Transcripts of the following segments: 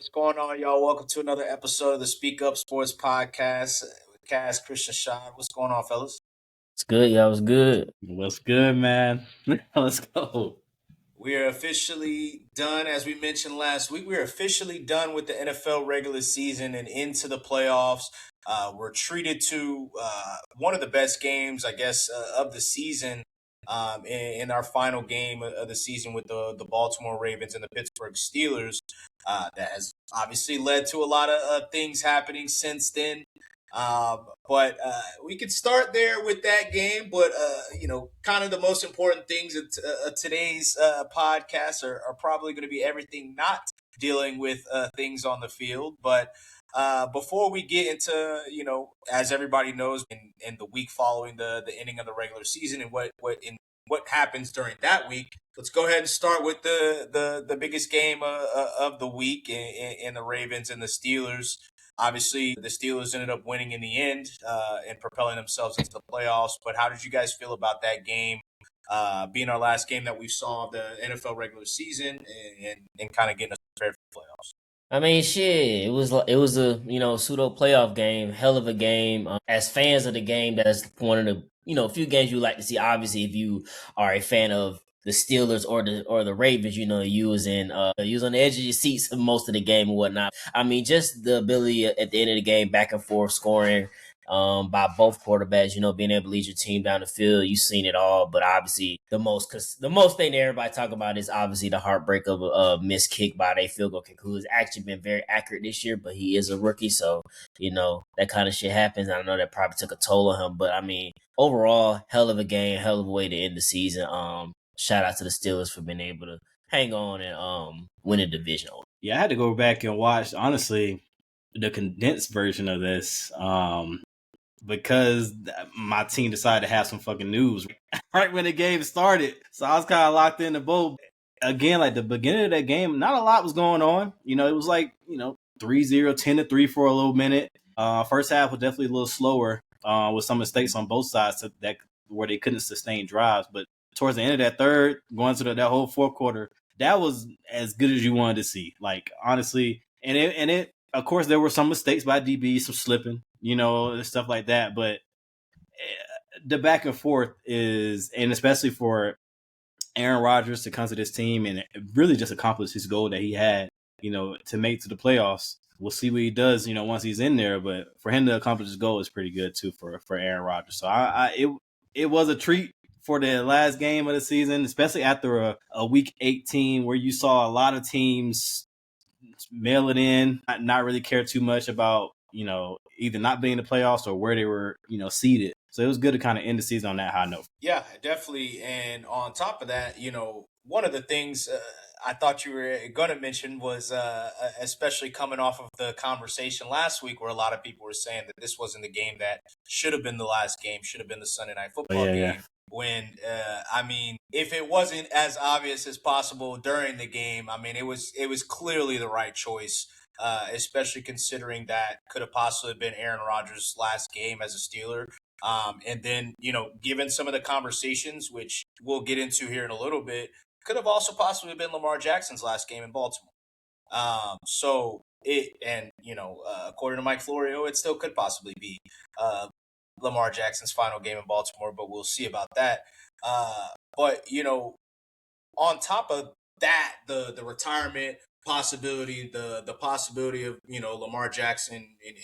What's going on, y'all? Welcome to another episode of the Speak Up Sports Podcast with Cass, Christian, Shad. What's going on, fellas? It's good, y'all. It's good. What's good, man? Let's go. We are officially done, as we mentioned last week. We are officially done with the NFL regular season and into the playoffs. We're treated to one of the best games, I guess, of the season in our final game of the season with the Baltimore Ravens and the Pittsburgh Steelers. That has obviously led to a lot of things happening since then. But we could start there with that game. But, kind of the most important things of today's podcast are probably going to be everything not dealing with things on the field. But before we get into, as everybody knows, in the week following the ending of the regular season and what happens during that week, let's go ahead and start with the biggest game of the week in the Ravens and the Steelers. Obviously, the Steelers ended up winning in the end and propelling themselves into the playoffs. But how did you guys feel about that game being our last game that we saw of the NFL regular season and kind of getting us prepared for the playoffs? I mean, shit. It was a pseudo playoff game, hell of a game. As fans of the game, that's one of the few games you like to see. Obviously, if you are a fan of the Steelers or the Ravens, you was on the edge of your seats most of the game and whatnot. I mean, just the ability at the end of the game, back and forth scoring. By both quarterbacks, being able to lead your team down the field. You've seen it all, but obviously the most thing that everybody talk about is obviously the heartbreak of a missed kick by a field goal kicker, who has actually been very accurate this year, but he is a rookie, so that kind of shit happens. I know that probably took a toll on him, but I mean, overall, hell of a game, hell of a way to end the season. Shout out to the Steelers for being able to hang on and win a division. Yeah, I had to go back and watch, honestly, the condensed version of this because my team decided to have some fucking news right when the game started. So I was kind of locked in the boat. Again, like the beginning of that game, not a lot was going on. It was like, 3-0, 10-3 for a little minute. First half was definitely a little slower with some mistakes on both sides where they couldn't sustain drives. But towards the end of that third, going to that whole fourth quarter, that was as good as you wanted to see. Like, honestly, and it of course, there were some mistakes by DB, some slipping, stuff like that. But the back and forth and especially for Aaron Rodgers to come to this team and really just accomplish his goal that he had, to make to the playoffs. We'll see what he does, once he's in there. But for him to accomplish his goal is pretty good too for Aaron Rodgers. So it was a treat for the last game of the season, especially after a week 18 where you saw a lot of teams mail it in, not really care too much about, either not being in the playoffs or where they were, seated. So it was good to kind of end the season on that high note. Yeah, definitely. And on top of that, one of the things I thought you were going to mention was especially coming off of the conversation last week where a lot of people were saying that this wasn't the game that should have been the last game, should have been the Sunday Night Football game. Yeah. When, if it wasn't as obvious as possible during the game, I mean, it was clearly the right choice, especially considering that could have possibly been Aaron Rodgers' last game as a Steeler. And then, given some of the conversations, which we'll get into here in a little bit, could have also possibly been Lamar Jackson's last game in Baltimore. According to Mike Florio, it still could possibly be Lamar Jackson's final game in Baltimore, but we'll see about that. But on top of that, the retirement possibility, the possibility of Lamar Jackson and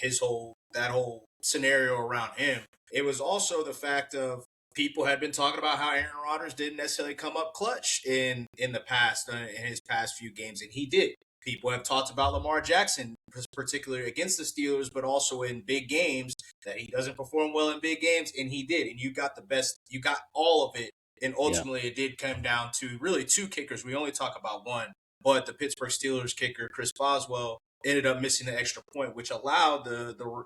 that whole scenario around him. It was also the fact of people had been talking about how Aaron Rodgers didn't necessarily come up clutch in the past, in his past few games, and he did. People have talked about Lamar Jackson, particularly against the Steelers, but also in big games, that he doesn't perform well in big games, and he did. And you got all of it. And ultimately, It did come down to really two kickers. We only talk about one, but the Pittsburgh Steelers kicker, Chris Boswell, ended up missing the extra point, which allowed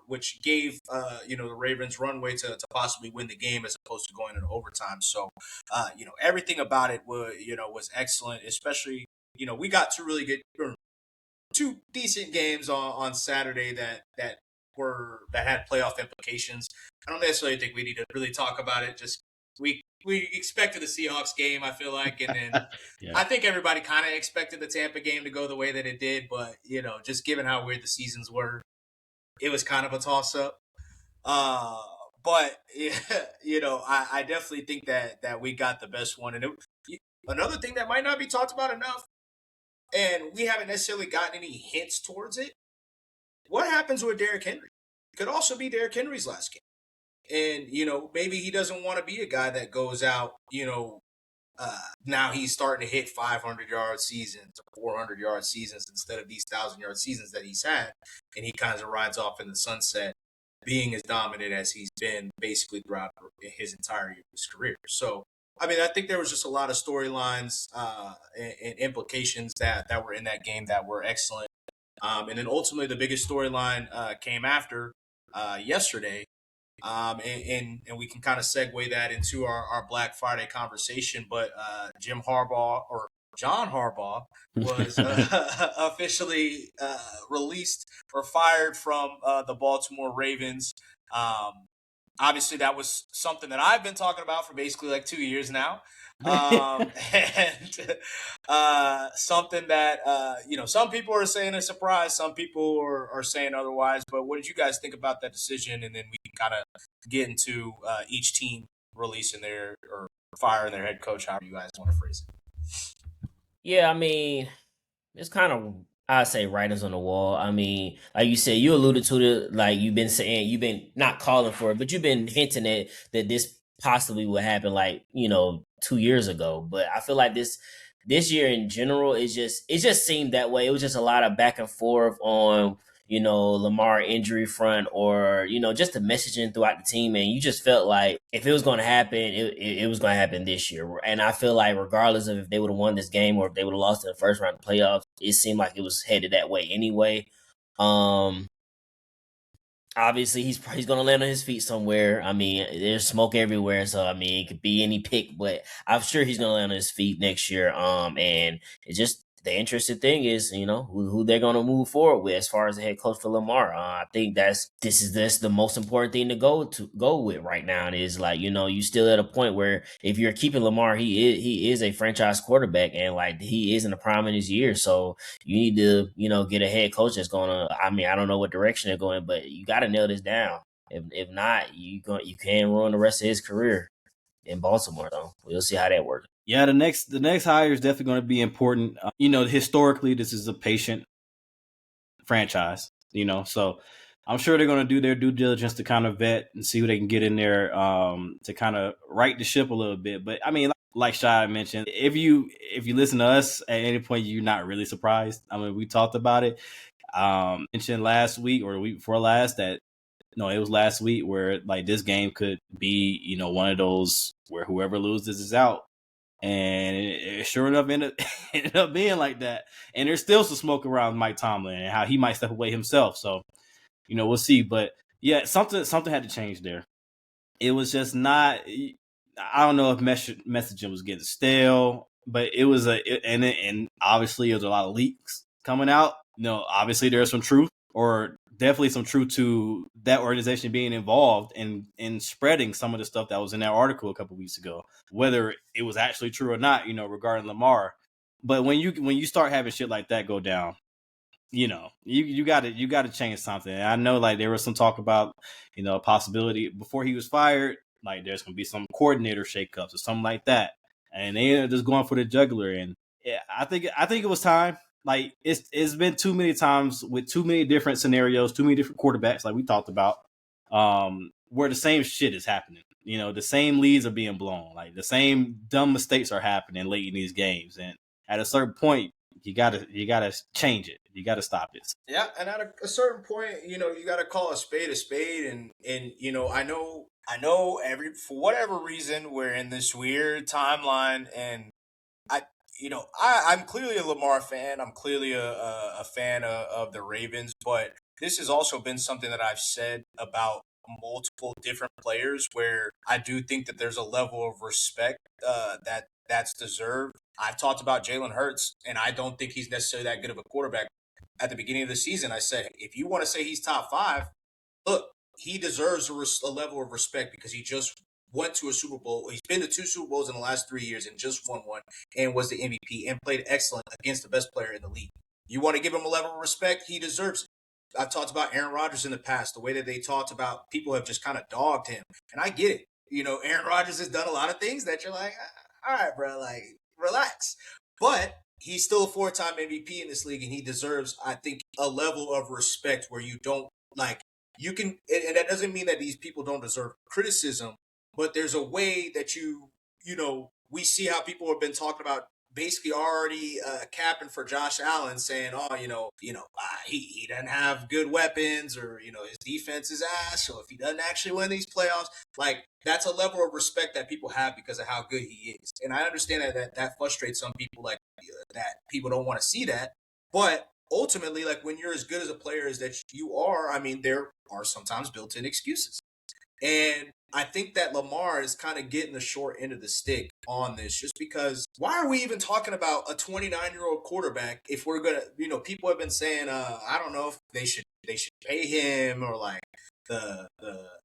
which gave the Ravens runway to possibly win the game as opposed to going into overtime. So everything about it was excellent. Especially we got two decent games on Saturday that had playoff implications. I don't necessarily think we need to really talk about it. Just we expected the Seahawks game, I feel like, and then Yeah. I think everybody kind of expected the Tampa game to go the way that it did, but just given how weird the seasons were, it was kind of a toss up. But yeah, I definitely think that we got the best one, and another thing that might not be talked about enough, and we haven't necessarily gotten any hints towards it. What happens with Derrick Henry? Could also be Derrick Henry's last game. And, maybe he doesn't want to be a guy that goes out, now he's starting to hit 500-yard seasons or 400-yard seasons instead of these 1,000-yard seasons that he's had. And he kind of rides off in the sunset, being as dominant as he's been basically throughout his entire career. So, I mean, I think there was just a lot of storylines and implications that were in that game that were excellent. And then ultimately the biggest storyline came after yesterday. And we can kind of segue that into our Black Friday conversation. But John Harbaugh was officially released or fired from the Baltimore Ravens. Obviously, that was something that I've been talking about for basically like 2 years now. And something that, some people are saying a surprise. Some people are saying otherwise. But what did you guys think about that decision? And then we can kind of get into each team releasing their or firing their head coach, however you guys want to phrase it. Yeah, I mean, it's kind of, I say, writings on the wall. I mean, like you said, you alluded to it, like you've been saying, you've been not calling for it, but you've been hinting at that this possibly would happen, like 2 years ago. But I feel like this year in general, it just seemed that way. It was just a lot of back and forth on Lamar injury front, or just the messaging throughout the team, and you just felt like if it was going to happen, it was going to happen this year. And I feel like regardless of if they would have won this game or if they would have lost in the first round of playoffs, it seemed like it was headed that way anyway. Obviously, he's going to land on his feet somewhere. I mean, there's smoke everywhere, so I mean, it could be any pick, but I'm sure he's going to land on his feet next year. And it's just the interesting thing is, who they're going to move forward with as far as the head coach for Lamar. I think this is the most important thing to go with right now. And is like, you still at a point where if you're keeping Lamar, he is a franchise quarterback, and like he is in the prime of his year. So you need to, get a head coach that's going to. I mean, I don't know what direction they're going, but you got to nail this down. If not, you can ruin the rest of his career in Baltimore. Though we'll see how that works. Yeah, the next hire is definitely going to be important. Historically, this is a patient franchise. So I'm sure they're going to do their due diligence to kind of vet and see who they can get in there to kind of right the ship a little bit. But I mean, like Shai mentioned, if you listen to us at any point, you're not really surprised. I mean, we talked about it. Mentioned last week or the week before last that. No, it was last week where like this game could be, one of those where whoever loses is out. And it sure enough ended up being like that. And there's still some smoke around Mike Tomlin and how he might step away himself. So, we'll see. But yeah, something had to change there. It was just not. I don't know if messaging was getting stale, but it was and obviously there's a lot of leaks coming out. Obviously there's some truth, or definitely some truth to that organization being involved in spreading some of the stuff that was in that article a couple weeks ago, whether it was actually true or not, regarding Lamar. But when you start having shit like that go down, you got to change something. And I know like there was some talk about, a possibility before he was fired, like there's going to be some coordinator shakeups or something like that. And they ended up just going for the jugular. And yeah, I think it was time. Like it's been too many times with too many different scenarios, too many different quarterbacks, like we talked about, where the same shit is happening. The same leads are being blown, like the same dumb mistakes are happening late in these games, and at a certain point, you gotta change it. You gotta stop it. Yeah, and at a certain point, you gotta call a spade, and I know for whatever reason we're in this weird timeline, and I'm clearly a Lamar fan. I'm clearly a fan of the Ravens, but this has also been something that I've said about multiple different players where I do think that there's a level of respect that's deserved. I've talked about Jalen Hurts, and I don't think he's necessarily that good of a quarterback. At the beginning of the season, I said, if you want to say he's top 5, look, he deserves a level of respect because he just went to a Super Bowl. He's been to 2 Super Bowls in the last 3 years and just won one and was the MVP and played excellent against the best player in the league. You want to give him a level of respect? He deserves it. I've talked about Aaron Rodgers in the past, the way that they talked about people have just kind of dogged him. And I get it. Aaron Rodgers has done a lot of things that you're like, all right, bro, like, relax. But he's still a 4-time MVP in this league, and he deserves, I think, a level of respect where you don't, like, you can, and that doesn't mean that these people don't deserve criticism, but there's a way that we see how people have been talking about basically already capping for Josh Allen, saying, "Oh, he doesn't have good weapons, or his defense is ass. So if he doesn't actually win these playoffs, like that's a level of respect that people have because of how good he is." And I understand that frustrates some people, like that people don't want to see that, but ultimately, like when you're as good as a player as that you are, I mean, there are sometimes built-in excuses. And I think that Lamar is kind of getting the short end of the stick on this, just because why are we even talking about a 29-year-old quarterback if we're going to, people have been saying, I don't know if they should pay him, or like the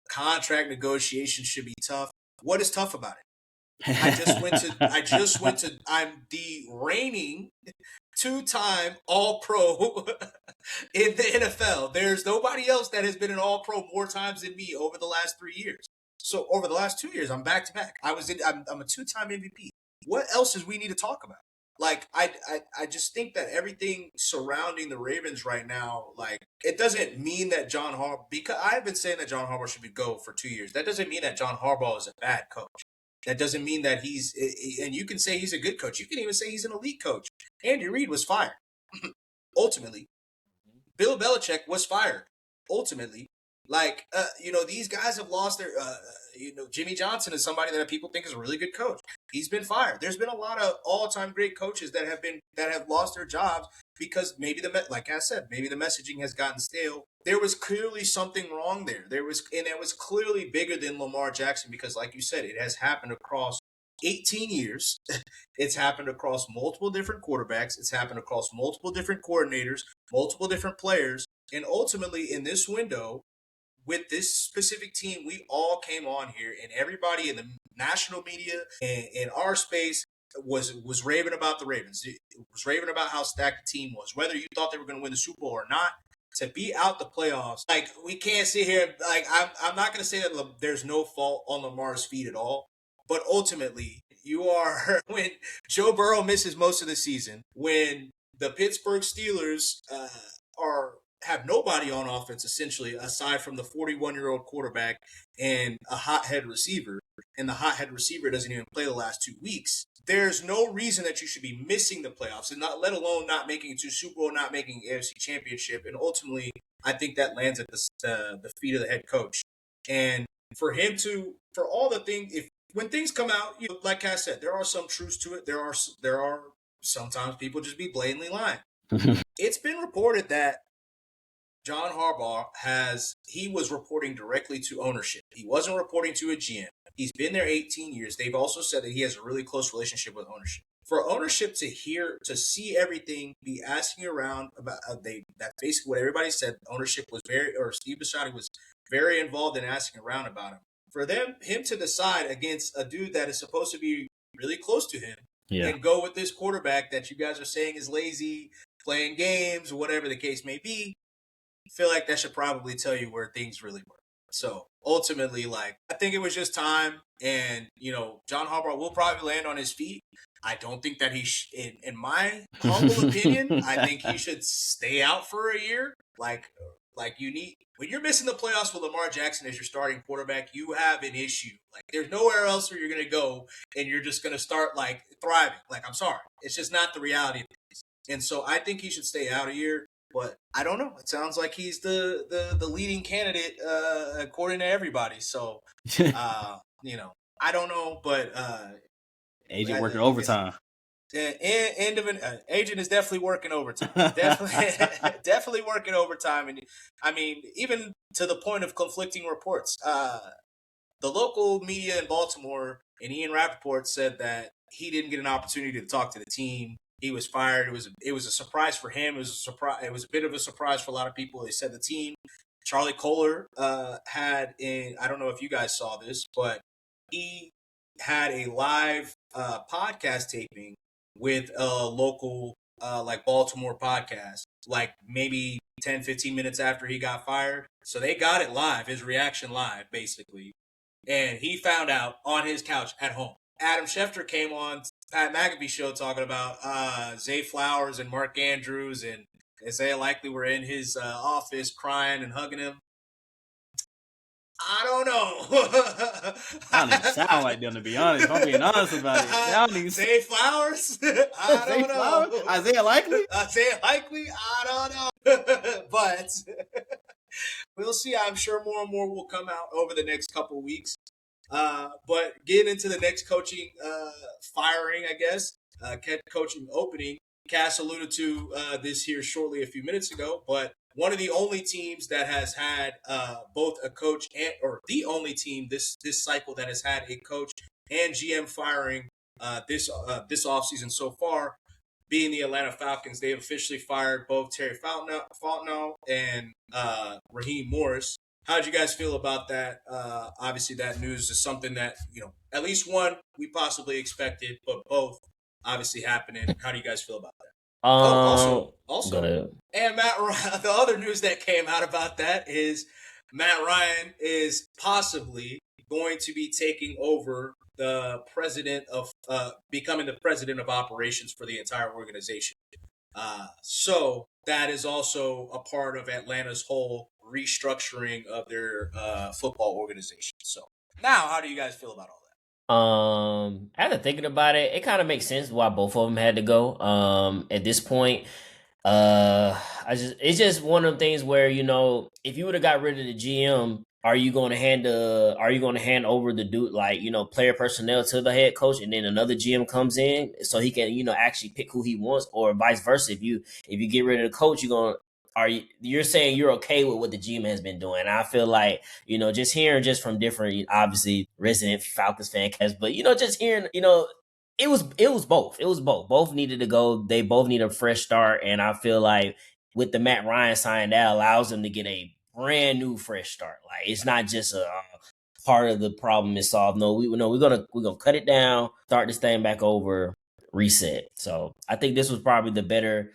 contract negotiation should be tough. What is tough about it? I'm the reigning 2-time All-Pro in the NFL. There's nobody else that has been an All-Pro more times than me over the last 3 years. So over the last 2 years, I'm back to back. I'm a 2-time MVP. What else does we need to talk about? Like, I just think that everything surrounding the Ravens right now, like, it doesn't mean that John Harbaugh, because I've been saying that John Harbaugh should go for 2 years. That doesn't mean that John Harbaugh is a bad coach. That doesn't mean that and you can say he's a good coach. You can even say he's an elite coach. Andy Reid was fired. Ultimately, Bill Belichick was fired. Ultimately, like, these guys have lost their, Jimmy Johnson is somebody that people think is a really good coach. He's been fired. There's been a lot of all-time great coaches that have lost their jobs because maybe like I said, maybe the messaging has gotten stale. There was clearly something wrong there. And it was clearly bigger than Lamar Jackson because, like you said, it has happened across 18 years. It's happened across multiple different quarterbacks. It's happened across multiple different coordinators, multiple different players. And ultimately, in this window, with this specific team, we all came on here, and everybody in the national media and in our space was raving about the Ravens. It was raving about how stacked the team was, whether you thought they were going to win the Super Bowl or not. To be out the playoffs, like, we can't sit here. Like, I'm not going to say that there's no fault on Lamar's feet at all, but ultimately, you are when Joe Burrow misses most of the season, when the Pittsburgh Steelers have nobody on offense, essentially, aside from the 41-year-old quarterback and a hothead receiver, and the hothead receiver doesn't even play the last 2 weeks. There's no reason that you should be missing the playoffs, and not let alone not making it to Super Bowl, not making AFC Championship. And ultimately, I think that lands at the feet of the head coach. And for all the things, when things come out, like I said, there are some truths to it. There are sometimes people just be blatantly lying. It's been reported that John Harbaugh he was reporting directly to ownership. He wasn't reporting to a GM. He's been there 18 years. They've also said that he has a really close relationship with ownership. For ownership to see everything, be asking around about, that's basically what everybody said. Ownership was Steve Bisciotti was very involved in asking around about him. For him to decide against a dude that is supposed to be really close to him, and go with this quarterback that you guys are saying is lazy, playing games, whatever the case may be, I feel like that should probably tell you where things really were. So ultimately, like, I think it was just time, and John Harbaugh will probably land on his feet. I don't think that in my humble opinion, I think he should stay out for a year. Like when you're missing the playoffs with Lamar Jackson as your starting quarterback, you have an issue. Like, there's nowhere else where you're going to go and you're just going to start like thriving. Like, I'm sorry, it's just not the reality of things. And so I think he should stay out a year. But I don't know. It sounds like he's the leading candidate according to everybody. So, I don't know. But agent working overtime. End of an agent is definitely working overtime. Definitely working overtime. And I mean, even to the point of conflicting reports. The local media in Baltimore and Ian Rappaport said that he didn't get an opportunity to talk to the team. He was fired. It was a surprise for him. It was a bit of a surprise for a lot of people. They said the team, Charlie Kohler, I don't know if you guys saw this, but he had a live podcast taping with a local like Baltimore podcast, like maybe 10, 15 minutes after he got fired. So they got it live, his reaction live, basically. And he found out on his couch at home. Adam Schefter came on Pat McAfee show talking about Zay Flowers and Mark Andrews and Isaiah Likely were in his office crying and hugging him. I don't know. I don't even sound like them, to be honest. If I'm being honest about it. I don't even Zay Flowers? I don't know. Flowers? Isaiah Likely? Isaiah Likely? I don't know. But we'll see. I'm sure more and more will come out over the next couple of weeks. But getting into the next coaching firing, I guess, coaching opening, Cass alluded to this here shortly a few minutes ago, but one of the only teams that has had both a coach or the only team this cycle that has had a coach and GM firing this offseason so far, being the Atlanta Falcons. They have officially fired both Terry Fontenot and Raheem Morris. How did you guys feel about that? Obviously, that news is something that, at least one we possibly expected, but both obviously happening. How do you guys feel about that? Also, and Matt Ryan, the other news that came out about that is Matt Ryan is possibly going to be taking over the president of, becoming the president of operations for the entire organization. So that is also a part of Atlanta's whole restructuring of their football organization. So now, how do you guys feel about all that? After thinking about it, it kind of makes sense why both of them had to go. At this point, it's just one of them things where, if you would have got rid of the GM, are you going to hand over the dude, like, player personnel to the head coach, and then another GM comes in so he can, actually pick who he wants, or vice versa? If you get rid of the coach, you're saying you're okay with what the GM has been doing. I feel like, just hearing from different, obviously resident Falcons fan cast, but just hearing, it was both. It was both. Both needed to go. They both need a fresh start, and I feel like with the Matt Ryan sign, that allows them to get a brand new fresh start. Like, it's not just a part of the problem is solved. No, we're gonna cut it down, start this thing back over, reset. So I think this was probably the better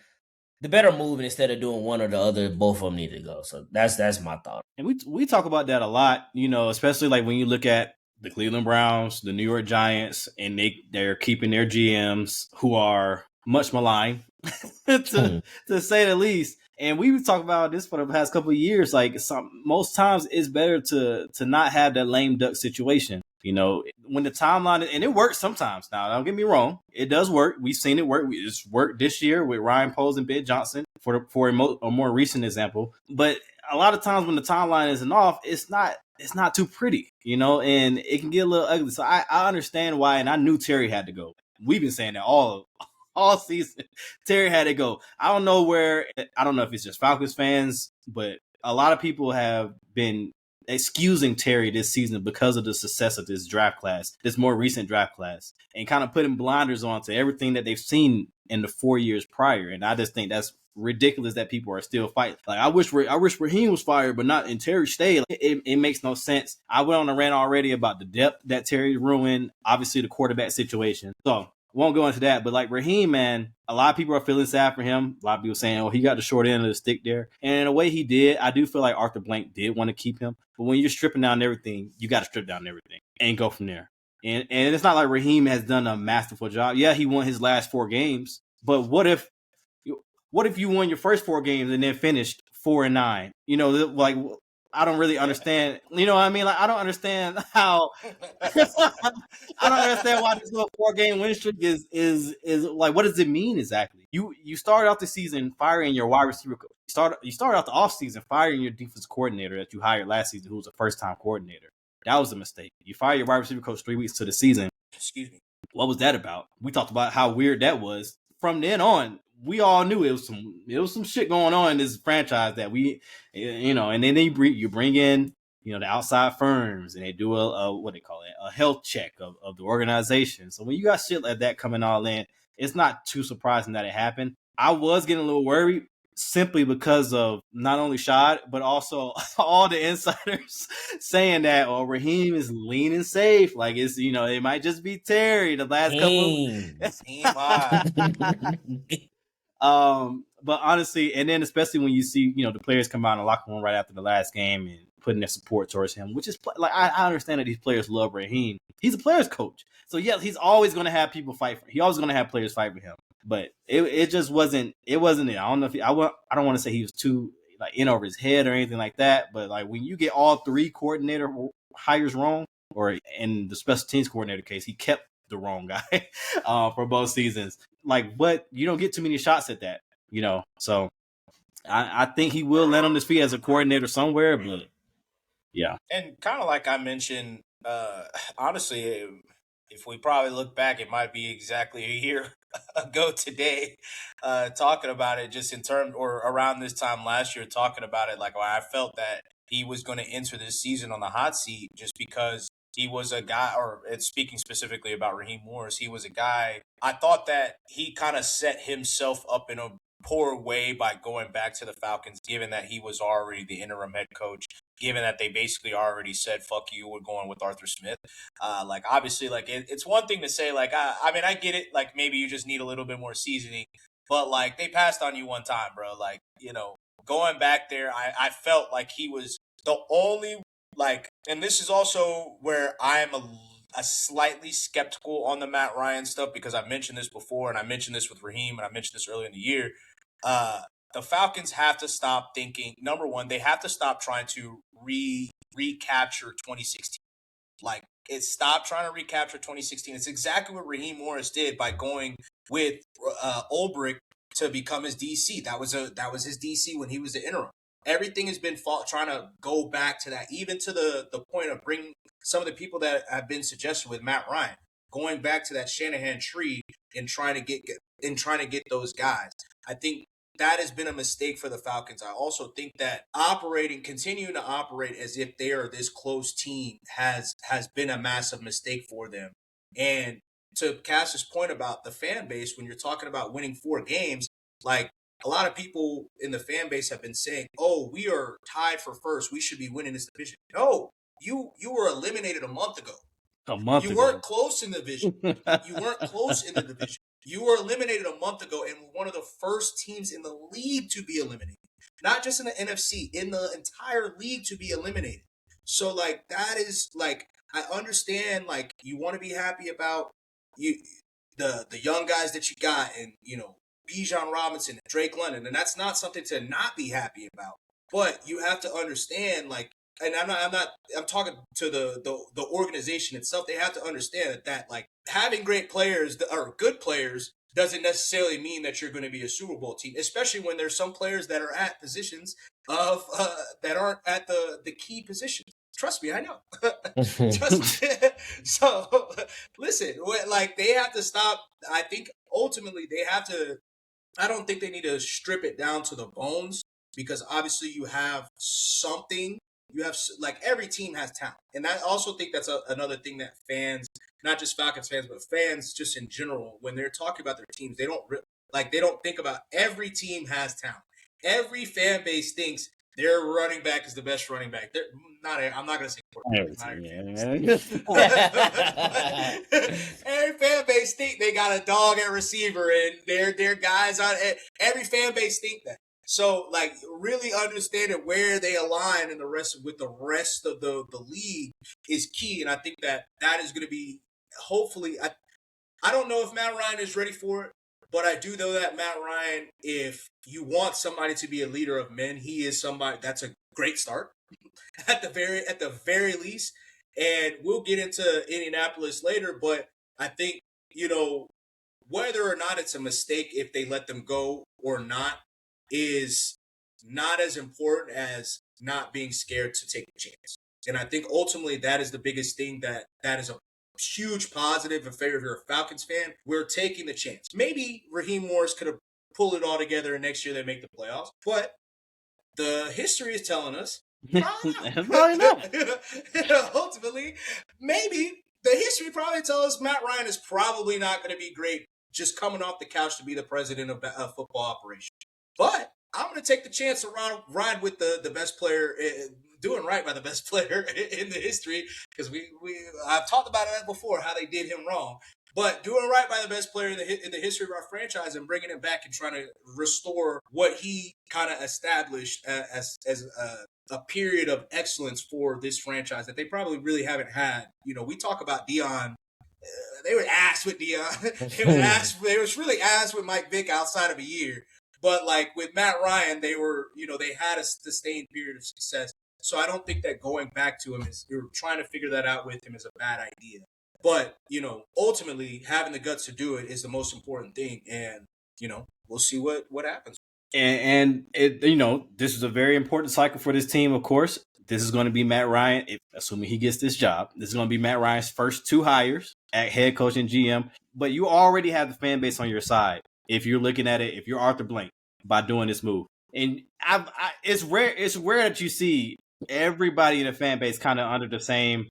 move, and instead of doing one or the other, both of them need to go. So that's my thought. And we talk about that a lot, especially like when you look at the Cleveland Browns, the New York Giants, and they're keeping their GMs who are much maligned, to say the least. And we've talked about this for the past couple of years. Like, most times it's better to not have that lame duck situation. When the timeline, and it works sometimes. Now, don't get me wrong, it does work. We've seen it work. It's worked this year with Ryan Poles and Ben Johnson for a more recent example. But a lot of times when the timeline isn't off, it's not too pretty, and it can get a little ugly. So I understand why, and I knew Terry had to go. We've been saying that all season. Terry had to go. I don't know if it's just Falcons fans, but a lot of people have been excusing Terry this season because of the success of this more recent draft class, and kind of putting blinders on to everything that they've seen in the 4 years prior. And I just think that's ridiculous that people are still fighting. Like, I wish Raheem was fired, but not, and Terry stayed. Like, it makes no sense. I went on a rant already about the depth that Terry ruined, obviously the quarterback situation. So won't go into that, but like Raheem, man, a lot of people are feeling sad for him. A lot of people saying, oh, he got the short end of the stick there. And in a way he did. I do feel like Arthur Blank did want to keep him. But when you're stripping down everything, you got to strip down everything and go from there. And it's not like Raheem has done a masterful job. Yeah, he won his last 4 games. But what if you won your first 4 games and then finished 4-9? Like, I don't really understand. You know what I mean? Like, I don't understand how. I don't understand why this little 4-game win streak is like. What does it mean exactly? You started off the season firing your wide receiver. You started off the offseason firing your defense coordinator that you hired last season, who was a first-time coordinator. That was a mistake. You fired your wide receiver coach 3 weeks to the season. Excuse me. What was that about? We talked about how weird that was. From then on, we all knew it was some shit going on in this franchise that and then you bring in, the outside firms, and they do a health check of the organization. So when you got shit like that coming all in, it's not too surprising that it happened. I was getting a little worried simply because of not only Shad, but also all the insiders saying that, Raheem is lean and safe. Like, it's, it might just be Terry the last couple. Team high. But honestly, and then especially when you see, the players come out in the locker room right after the last game and putting their support towards him, which is like, I understand that these players love Raheem. He's a player's coach. So yeah, he's always going to have people fight for him. He's always going to have players fight for him. But it just wasn't it. I don't know if I don't want to say he was too like in over his head or anything like that. But like when you get all three coordinator hires wrong, or in the special teams coordinator case, he kept the wrong guy for both seasons. Like, but you don't get too many shots at that, So I think he will land on his feet as a coordinator somewhere. But yeah, and kind of like I mentioned, honestly, if we probably look back, it might be exactly a year ago today, talking about it just in terms, or around this time last year, talking about it. Like, I felt that he was going to enter this season on the hot seat just because he was a guy, or speaking specifically about Raheem Morris, he was a guy. I thought that he kind of set himself up in a poor way by going back to the Falcons, given that he was already the interim head coach, given that they basically already said, fuck you, we're going with Arthur Smith. Like, obviously, like, it's one thing to say, like, I mean, I get it. Like, maybe you just need a little bit more seasoning, but like, they passed on you one time, bro. Like, going back there, I felt like he was the only, like, and this is also where I am a slightly skeptical on the Matt Ryan stuff, because I mentioned this before, and I mentioned this with Raheem, and I mentioned this earlier in the year. The Falcons have to stop thinking, number one, they have to stop trying to recapture 2016. Like, stop trying to recapture 2016. It's exactly what Raheem Morris did by going with Ulbrich to become his DC. That was his DC when he was the interim. Everything has been trying to go back to that, even to the point of bringing some of the people that have been suggested with Matt Ryan, going back to that Shanahan tree and trying to get those guys. I think that has been a mistake for the Falcons. I also think that continuing to operate as if they are this close team has been a massive mistake for them. And to Cass's point about the fan base, when you're talking about winning 4 games, like, a lot of people in the fan base have been saying, "Oh, we are tied for first. We should be winning this division." No, you were eliminated a month ago. You weren't close in the division. You weren't close in the division. You were eliminated a month ago and were one of the first teams in the league to be eliminated. Not just in the NFC, in the entire league to be eliminated. So, like, that is, like, I understand, like, you want to be happy about the young guys that you got, and, Bijan Robinson and Drake London, and that's not something to not be happy about. But you have to understand, like, and I'm talking to the organization itself. They have to understand that like, having great players or good players doesn't necessarily mean that you're going to be a Super Bowl team, especially when there's some players that are at positions of that aren't at the key positions. Trust me, I know. Trust me. So listen, like, they have to stop. I think ultimately they have to. I don't think they need to strip it down to the bones, because obviously you have something. You have, like, every team has talent. And I also think that's another thing that fans, not just Falcons fans, but fans just in general, when they're talking about their teams, they don't think about every team has talent. Every fan base thinks their running back is the best running back. I'm not going to say every fan base think they got a dog at receiver and their guys on it. Every fan base think that. So, like, really understanding where they align and with the rest of the league is key. And I think that is going to be, hopefully, I don't know if Matt Ryan is ready for it, but I do know that Matt Ryan, if you want somebody to be a leader of men, he is somebody that's a great start at the very least. And we'll get into Indianapolis later, but I think, whether or not it's a mistake if they let them go or not is not as important as not being scared to take a chance. And I think ultimately that is the biggest thing that is a huge positive in favor of your Falcons fan. We're taking the chance. Maybe Raheem Morris could have pulled it all together and next year they make the playoffs. But the history is telling us probably not. Ultimately, maybe the history probably tells us Matt Ryan is probably not going to be great just coming off the couch to be the president of football operations. But I'm going to take the chance to ride with the best player, doing right by the best player in the history, because I've talked about that before, how they did him wrong. But doing right by the best player in the history of our franchise and bringing it back and trying to restore what he kind of established as a period of excellence for this franchise that they probably really haven't had. We talk about Dion. They were ass with Dion. They was really ass with Mike Vick outside of a year. But like with Matt Ryan, they had a sustained period of success. So I don't think that going back to him you're trying to figure that out with him is a bad idea. But, ultimately having the guts to do it is the most important thing. And, we'll see what happens. And it, this is a very important cycle for this team, of course. This is going to be Matt Ryan, assuming he gets this job. This is going to be Matt Ryan's first 2 hires at head coach and GM. But you already have the fan base on your side if you're looking at it, if you're Arthur Blank, by doing this move. And it's rare that you see everybody in the fan base kind of under the same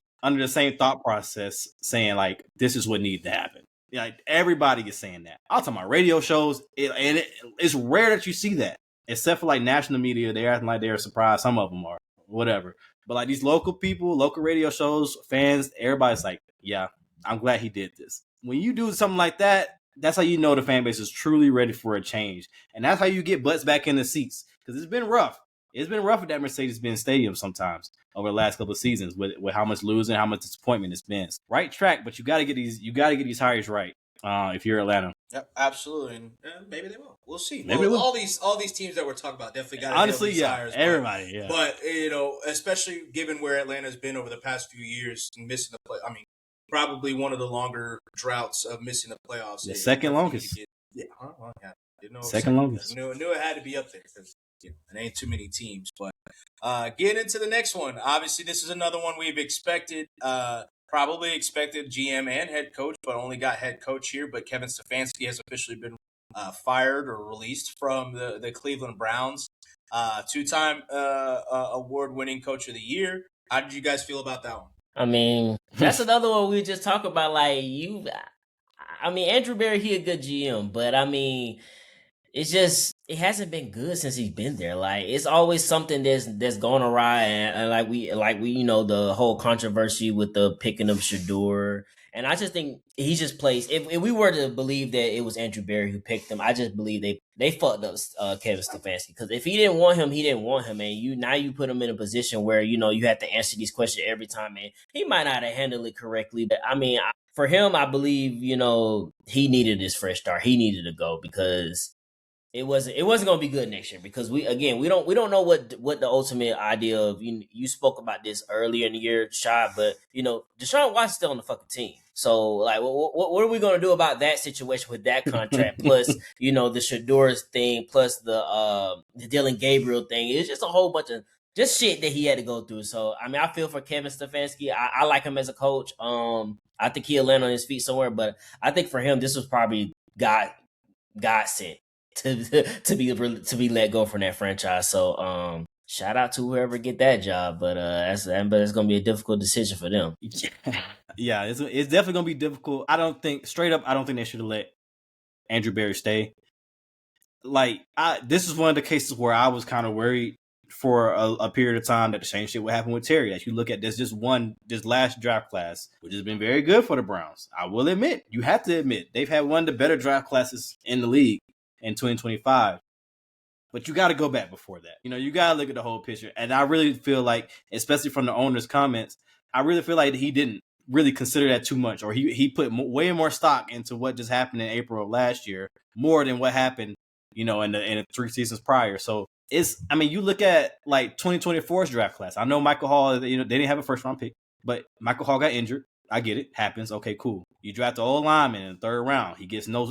thought process saying, like, this is what needs to happen. Like, everybody is saying that. I'm talking about radio shows, it's rare that you see that, except for like national media. They're acting like they're surprised. Some of them are, whatever. But like these local people, local radio shows, fans, everybody's like, yeah, I'm glad he did this. When you do something like that, that's how you know the fan base is truly ready for a change. And that's how you get butts back in the seats. Because it's been rough. It's been rough at that Mercedes-Benz Stadium sometimes over the last couple of seasons with how much losing, how much disappointment it's been. Right track, but you got to get these hires right if you're Atlanta. Yep, absolutely, and maybe they will. We'll see. Maybe all these teams that we're talking about definitely got to honestly, yeah, hires, everybody, yeah. But especially given where Atlanta's been over the past few years, missing the play. I mean, probably one of the longer droughts of missing the playoffs. The second longest. Second longest. I knew it had to be up there because it ain't too many teams. But getting into the next one, obviously this is another one we've expected. Probably expected GM and head coach, but only got head coach here. But Kevin Stefanski has officially been fired or released from the Cleveland Browns. 2-time award-winning coach of the year. How did you guys feel about that one? I mean, that's another one we just talk about. Like Andrew Berry, he a good GM, but I mean, it's just it hasn't been good since he's been there. Like it's always something that's gone awry, and like we the whole controversy with the picking of Shador. And I just think he just plays. If we were to believe that it was Andrew Berry who picked him, I just believe they fucked up Kevin Stefanski. Because if he didn't want him, he didn't want him. And you put him in a position where you have to answer these questions every time. And he might not have handled it correctly. But I mean, for him, I believe he needed his fresh start. He needed to go because it wasn't going to be good next year. Because we don't know what the ultimate idea of you spoke about this earlier in the year, Shad, but Deshaun Watson's still on the fucking team. So like, what are we going to do about that situation with that contract? Plus, the Shador thing, plus the Dylan Gabriel thing. It's just a whole bunch of just shit that he had to go through. So I mean, I feel for Kevin Stefanski. I like him as a coach. I think he'll land on his feet somewhere, but I think for him, this was probably God sent to be let go from that franchise. So shout out to whoever get that job, but it's gonna be a difficult decision for them. Yeah, it's definitely gonna be difficult. I don't think they should have let Andrew Berry stay. Like this is one of the cases where I was kind of worried for a period of time that the same shit would happen with Terry. As you look at this last draft class, which has been very good for the Browns. I will admit, you have to admit, they've had one of the better draft classes in the league in 2025. But you got to go back before that. You got to look at the whole picture. And I really feel like, especially from the owner's comments, I really feel like he didn't really consider that too much, or he put way more stock into what just happened in April of last year, more than what happened, in the 3 seasons prior. So you look at like 2024's draft class. I know Michael Hall, they didn't have a first round pick, but Michael Hall got injured. I get it. Happens. Okay, cool. You draft the old lineman in the 3rd round. He gets no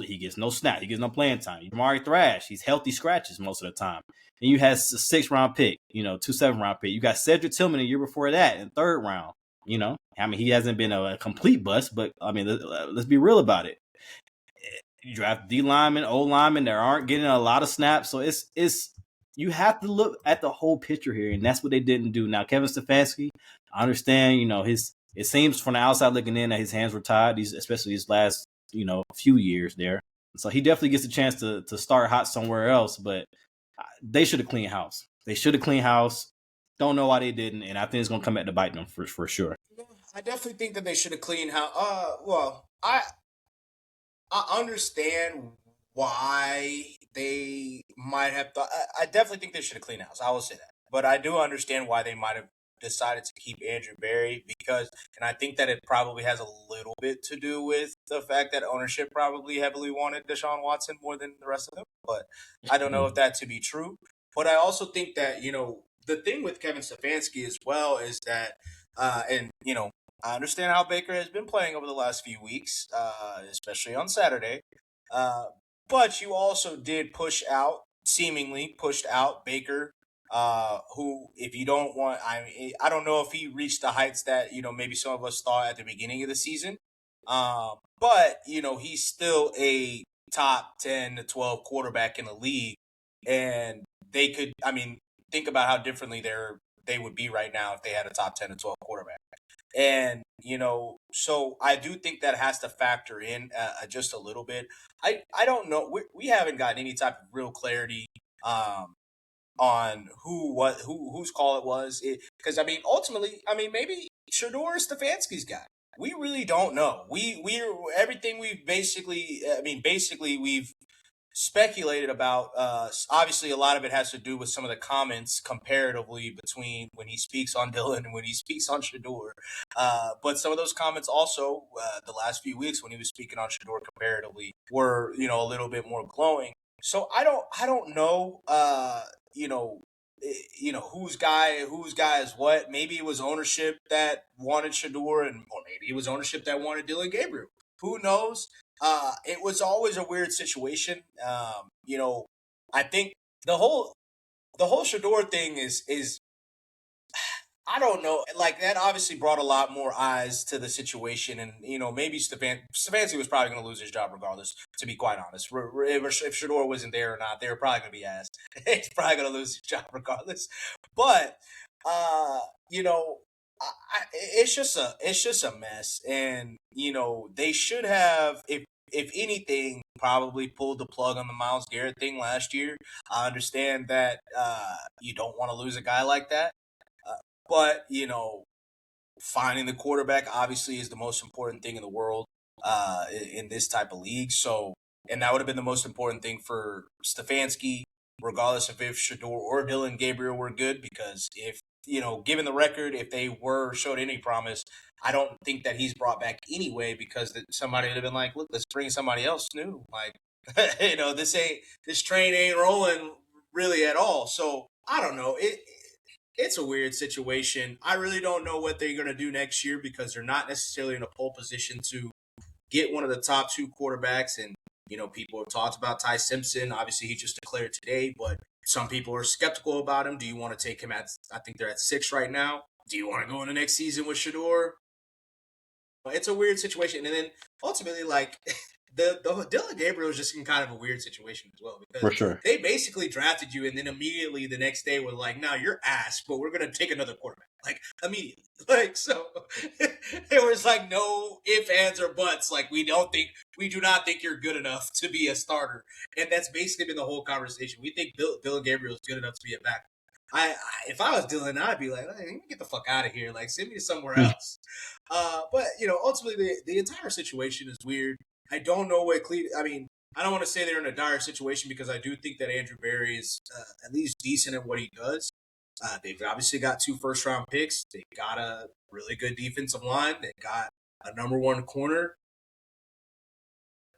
snap. He gets no playing time. Amari Thrash, he's healthy scratches most of the time. And you had a 6th round pick, 2 7th round pick. You got Cedric Tillman the year before that in the 3rd round. He hasn't been a complete bust, but let's be real about it. You draft D linemen, O linemen that aren't getting a lot of snaps. So it's you have to look at the whole picture here, and that's what they didn't do. Now, Kevin Stefanski, I understand, it seems from the outside looking in that his hands were tied, especially his last, few years there. So he definitely gets a chance to start hot somewhere else. But They should have cleaned house. Don't know why they didn't, and I think it's gonna come back to bite them for sure. I definitely think that they should have cleaned house. Well, I understand why they might have thought. I definitely think they should have cleaned house. I will say that, but I do understand why they might have decided to keep Andrew Berry because, and I think that it probably has a little bit to do with the fact that ownership probably heavily wanted Deshaun Watson more than the rest of them. But I don't know if that to be true. But I also think that the thing with Kevin Stefanski as well is that, and I understand how Baker has been playing over the last few weeks, especially on Saturday. Uh, but you also did seemingly pushed out Baker, who, if you don't want, I don't know if he reached the heights that, maybe some of us thought at the beginning of the season. But, he's still a top 10 to 12 quarterback in the league. And they could, think about how differently they would be right now if they had a top 10 to 12 quarterback. And, so I do think that has to factor in just a little bit. I don't know. We haven't gotten any type of real clarity on whose call it was. Because, ultimately, maybe Shador is Stefanski's guy. We really don't know. We're everything we've basically we've speculated about. Obviously, a lot of it has to do with some of the comments comparatively between when he speaks on Dylan and when he speaks on Shador. But some of those comments also, the last few weeks when he was speaking on Shador comparatively, were a little bit more glowing. So I don't know. Whose guy is what. Maybe it was ownership that wanted Shador, or maybe it was ownership that wanted Dylan Gabriel. Who knows? It was always a weird situation. I think the whole Shador thing is I don't know. Like, that obviously brought a lot more eyes to the situation, and maybe Stefanski was probably going to lose his job regardless. To be quite honest, if Shador wasn't there or not, they were probably going to be asked. He's probably going to lose his job regardless. But it's just a mess, and they should have, if anything, probably pulled the plug on the Myles Garrett thing last year. I understand that you don't want to lose a guy like that. But, finding the quarterback obviously is the most important thing in the world in this type of league. So, and that would have been the most important thing for Stefanski, regardless of if Shador or Dylan Gabriel were good, because if, given the record, if they were showed any promise, I don't think that he's brought back anyway, because somebody would have been like, look, let's bring somebody else new. Like, this train ain't rolling really at all. So I don't know. It's a weird situation. I really don't know what they're going to do next year, because they're not necessarily in a pole position to get one of the top two quarterbacks. And, people have talked about Ty Simpson. Obviously, he just declared today, but some people are skeptical about him. Do you want to take him I think they're at 6 right now. Do you want to go in the next season with Shador? It's a weird situation. And then ultimately, like, the Dylan Gabriel is just in kind of a weird situation as well, because For sure. they basically drafted you, and then immediately the next day were like, "No, you're ass, but we're gonna take another quarterback." Like, immediately, like, so there was like no ifs, ands, or buts. Like, we do not think you're good enough to be a starter, and that's basically been the whole conversation. We think Dylan Gabriel is good enough to be a backup. If I was Dylan, I'd be like, hey, get the fuck out of here. Like, send me to somewhere else. But ultimately, the entire situation is weird. I don't know what Cleveland. I don't want to say they're in a dire situation, because I do think that Andrew Berry is at least decent at what he does. They've obviously got 2 first-round picks. They've got a really good defensive line. They've got a number 1 corner.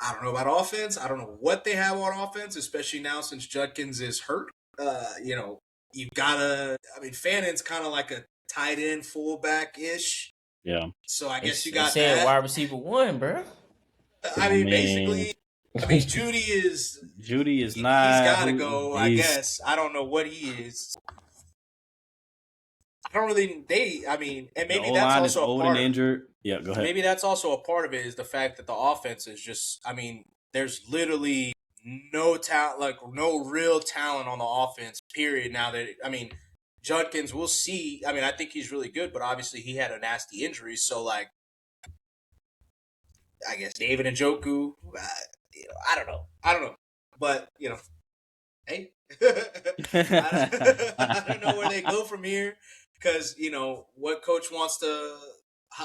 I don't know about offense. I don't know what they have on offense, especially now since Judkins is hurt. You've got Fannon's kind of like a tight end fullback-ish. Yeah. So I guess you got that. that. Wide receiver 1, bro. Basically, Judy is not. He's got to go. I guess I don't know what he is. I don't really. And maybe that's also old a part and injured. Yeah, go ahead. Maybe that's also a part of it, is the fact that the offense is just. There's literally no talent, like no real talent on the offense. Period. Now that Judkins, we'll see. I think he's really good, but obviously he had a nasty injury, so like. I guess David Njoku, I don't know. But, hey, I don't know where they go from here because what coach wants to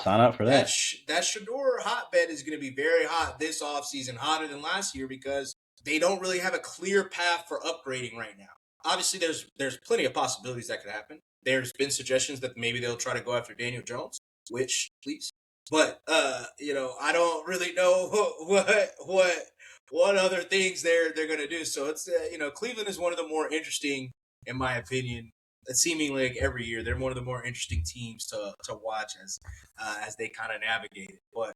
Sign up for that. that Shador hotbed is going to be very hot this offseason, hotter than last year because they don't really have a clear path for upgrading right now. Obviously, there's plenty of possibilities that could happen. There's been suggestions that maybe they'll try to go after Daniel Jones, which please. But I don't really know what other things they're gonna do. So it's Cleveland is one of the more interesting, in my opinion. Seemingly like every year, they're one of the more interesting teams to watch as they kind of navigate it. But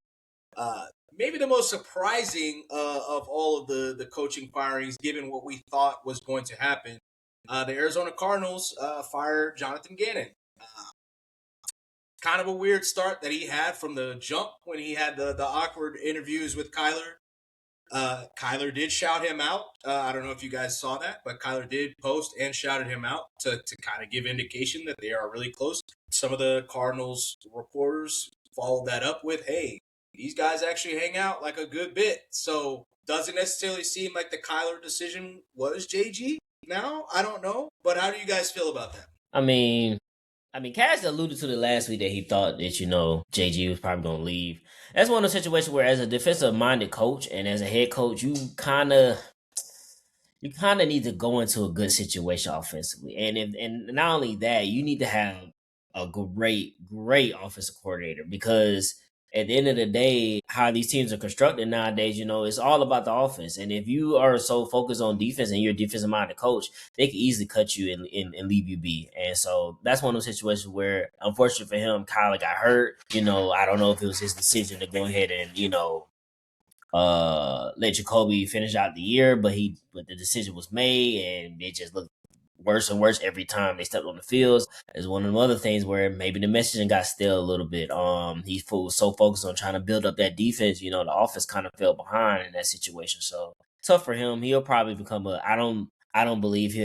maybe the most surprising of all of the coaching firings, given what we thought was going to happen, the Arizona Cardinals fired Jonathan Gannon. Kind of a weird start that he had from the jump when he had the awkward interviews with Kyler. Kyler did shout him out. I don't know if you guys saw that, but Kyler did post and shouted him out to kind of give indication that they are really close. Some of the Cardinals reporters followed that up with, hey, these guys actually hang out like a good bit. So doesn't necessarily seem like the Kyler decision was JG. Now, I don't know. But how do you guys feel about that? I mean, Cass alluded to the last week that he thought that, JG was probably going to leave. That's one of those situations where as a defensive-minded coach and as a head coach, you kind of need to go into a good situation offensively. And not only that, you need to have a great offensive coordinator because at the end of the day, how these teams are constructed nowadays, it's all about the offense. And if you are so focused on defense and you're a defensive minded coach, they can easily cut you and leave you be. And so that's one of those situations where, unfortunately for him, Kyler got hurt. I don't know if it was his decision to go ahead and, let Jacoby finish out the year, but the decision was made and it just looked worse and worse every time they stepped on the fields. It's one of the other things where maybe the messaging got stale a little bit. He was so focused on trying to build up that defense, the offense kind of fell behind in that situation. So tough for him. He'll probably become I don't believe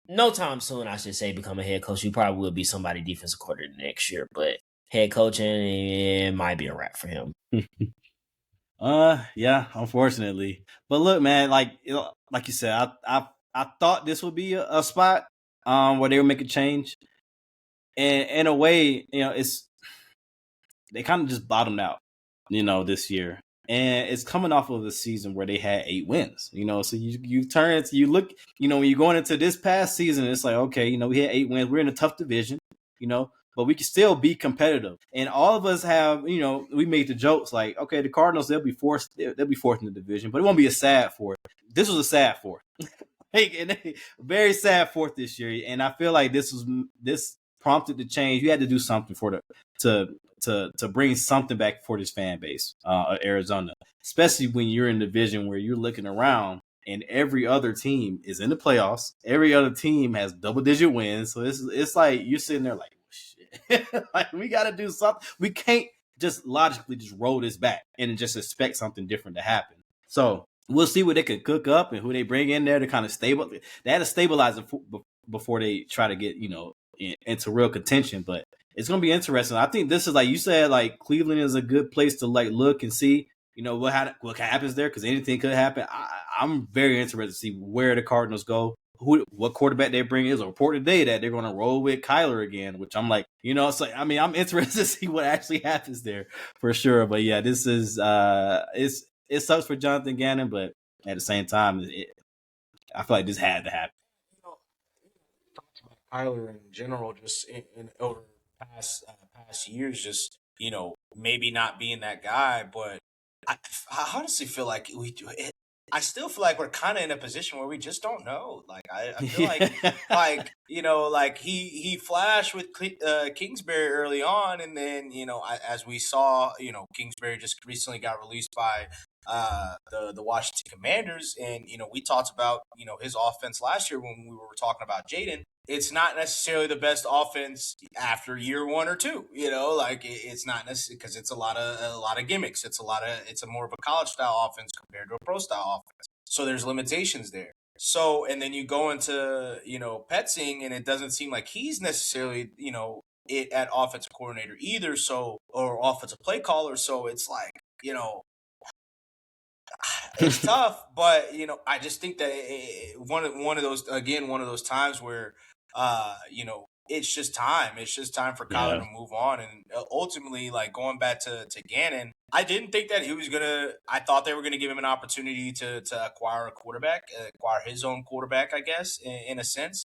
no time soon, I should say, become a head coach. He probably will be somebody defensive coordinator next year, but head coaching, it might be a wrap for him. Yeah, unfortunately. But look, man, like you said, I thought this would be a spot where they would make a change. And in a way, they kind of just bottomed out, this year. And it's coming off of a season where they had 8 wins, so you look, when you're going into this past season, it's like, okay, we had 8 wins. We're in a tough division, but we can still be competitive. And all of us have, we made the jokes like, okay, the Cardinals, they'll be fourth in the division, but it won't be a sad fourth. This was a sad fourth. Very sad fourth this year. And I feel like this prompted the change. You had to do something to bring something back for this fan base of Arizona, especially when you're in a division where you're looking around and every other team is in the playoffs. Every other team has double-digit wins. So it's like you're sitting there like, oh, shit. Like, we got to do something. We can't just logically just roll this back and just expect something different to happen. So we'll see what they could cook up and who they bring in there to kind of stabilize. They had to stabilize it before they try to get, into real contention. But it's going to be interesting. I think this is, like you said, like Cleveland is a good place to like look and see, what happens there, because anything could happen. I'm very interested to see where the Cardinals go, what quarterback they bring. Is a report today that they're going to roll with Kyler again, which I'm like, it's like, I'm interested to see what actually happens there for sure. But yeah, this is it sucks for Jonathan Gannon, but at the same time, I feel like this had to happen. Kyler in general, just in over past years, just maybe not being that guy, but I honestly feel like we do it. I still feel like we're kind of in a position where we just don't know. Like I feel like he flashed with Kingsbury early on, and then as we saw, Kingsbury just recently got released by the Washington Commanders, and we talked about his offense last year when we were talking about Jaden. It's not necessarily the best offense after year 1 or 2. It's not necessarily because it's a lot of gimmicks. It's a more of a college style offense compared to a pro style offense. So there's limitations there. So and then you go into Petzing, and it doesn't seem like he's necessarily it at offensive coordinator either. So or offensive play caller. So it's like It's tough, but I just think that one of those times where it's just time. It's just time for Kyler Yeah. to move on, and ultimately, like going back to Gannon, I didn't think that he was gonna. I thought they were gonna give him an opportunity to acquire a quarterback, acquire his own quarterback. I guess in a sense.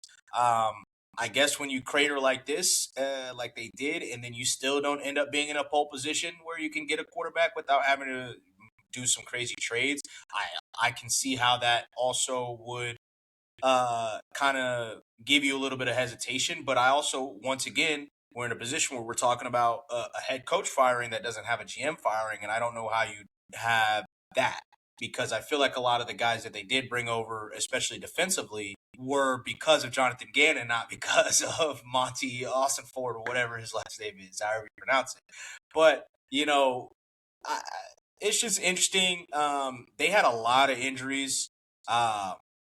I guess when you crater like this, like they did, and then you still don't end up being in a pole position where you can get a quarterback without having to do some crazy trades, I can see how that also would kind of give you a little bit of hesitation. But I also, once again, we're in a position where we're talking about a head coach firing that doesn't have a GM firing, and I don't know how you have that because I feel like a lot of the guys that they did bring over, especially defensively, were because of Jonathan Gannon, not because of Monty Austin Ford or whatever his last name is, however you pronounce it. But I, it's just interesting. They had a lot of injuries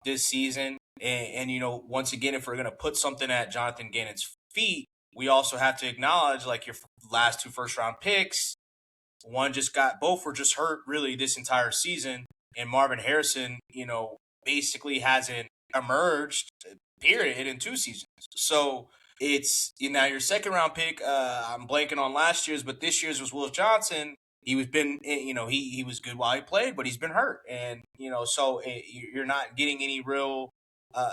this season, and once again, if we're gonna put something at Jonathan Gannon's feet, we also have to acknowledge like your last 2 first-round picks. Both were just hurt really this entire season, and Marvin Harrison, basically hasn't emerged. Period in 2 seasons. So it's now your second round pick. I'm blanking on last year's, but this year's was Will Johnson. He was he was good while he played, but he's been hurt, and so you're not getting any real.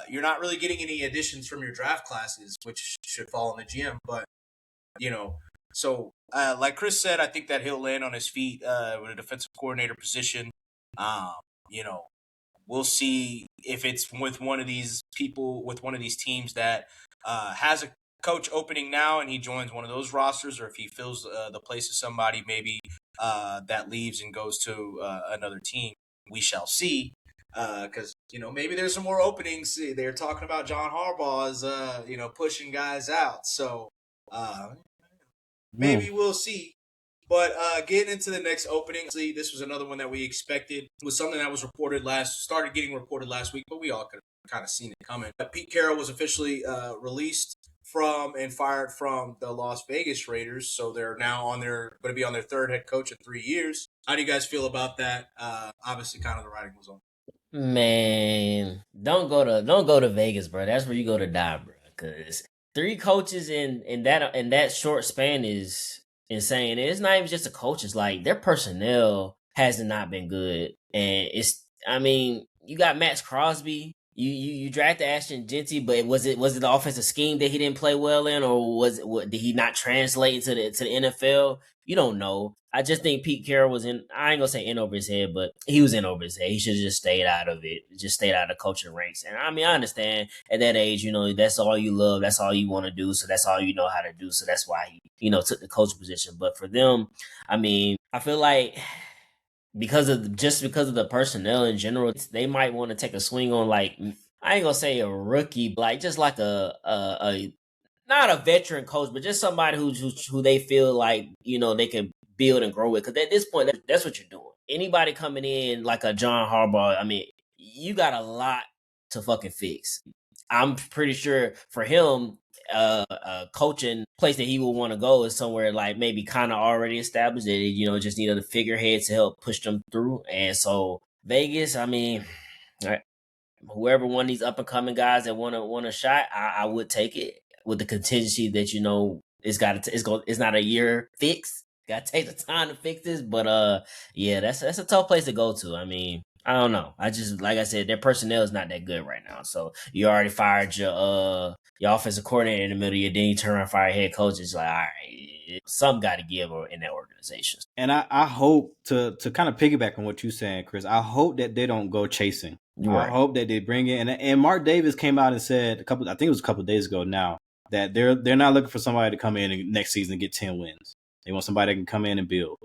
You're not really getting any additions from your draft classes, which should fall on the GM. But so like Chris said, I think that he'll land on his feet with a defensive coordinator position. You know, we'll see if it's with one of these people, with one of these teams that has a coach opening now and he joins one of those rosters, or if he fills the place of somebody maybe that leaves and goes to another team. We shall see. Because maybe there's some more openings. They're talking about John Harbaugh's pushing guys out. So maybe we'll see. But getting into the next opening, this was another one that we expected. It was something that was started getting reported last week, but we all could have kind of seen it coming. Pete Carroll was officially released from and fired from the Las Vegas Raiders, so they're now going to be on their third head coach in 3 years. How do you guys feel about that? Obviously, kind of the writing was on. Man, don't go to Vegas, bro. That's where you go to die, bro. Because 3 coaches in that short span is insane. And it's not even just the coaches; like their personnel has not been good. And you got Max Crosby. You drafted Ashton Genty, but was it the offensive scheme that he didn't play well in, or did he not translate into the NFL? You don't know. I just think Pete Carroll was in. I ain't gonna say in over his head, but he was in over his head. He should have just stayed out of it. Just stayed out of the coaching ranks. And I understand at that age, that's all you love. That's all you want to do. So that's all you know how to do. So that's why he, took the coach position. But for them, I feel like because of the personnel in general, they might want to take a swing on like, I ain't gonna say a rookie, but like just like a not a veteran coach, but just somebody who they feel like they can build and grow with. Because at this point, that's what you're doing. Anybody coming in like a John Harbaugh, you got a lot to fucking fix. I'm pretty sure for him, a coaching place that he would want to go is somewhere like maybe kind of already established that just need a figurehead to help push them through. And so Vegas, whoever one of these up and coming guys that want a shot, I would take it with the contingency that it's not a year fix. Got to take the time to fix this, but yeah, that's a tough place to go to. I don't know. I just, like I said, their personnel is not that good right now. So you already fired your offensive coordinator in the middle of your, then you turn around and fire head coach. It's like, all right, something got to give in that organization. And I hope to kind of piggyback on what you're saying, Chris. I hope that they don't go chasing. Right. I hope that they bring in, and Mark Davis came out and said I think it was a couple of days ago now, that they're not looking for somebody to come in and next season and get 10 wins. They want somebody that can come in and build.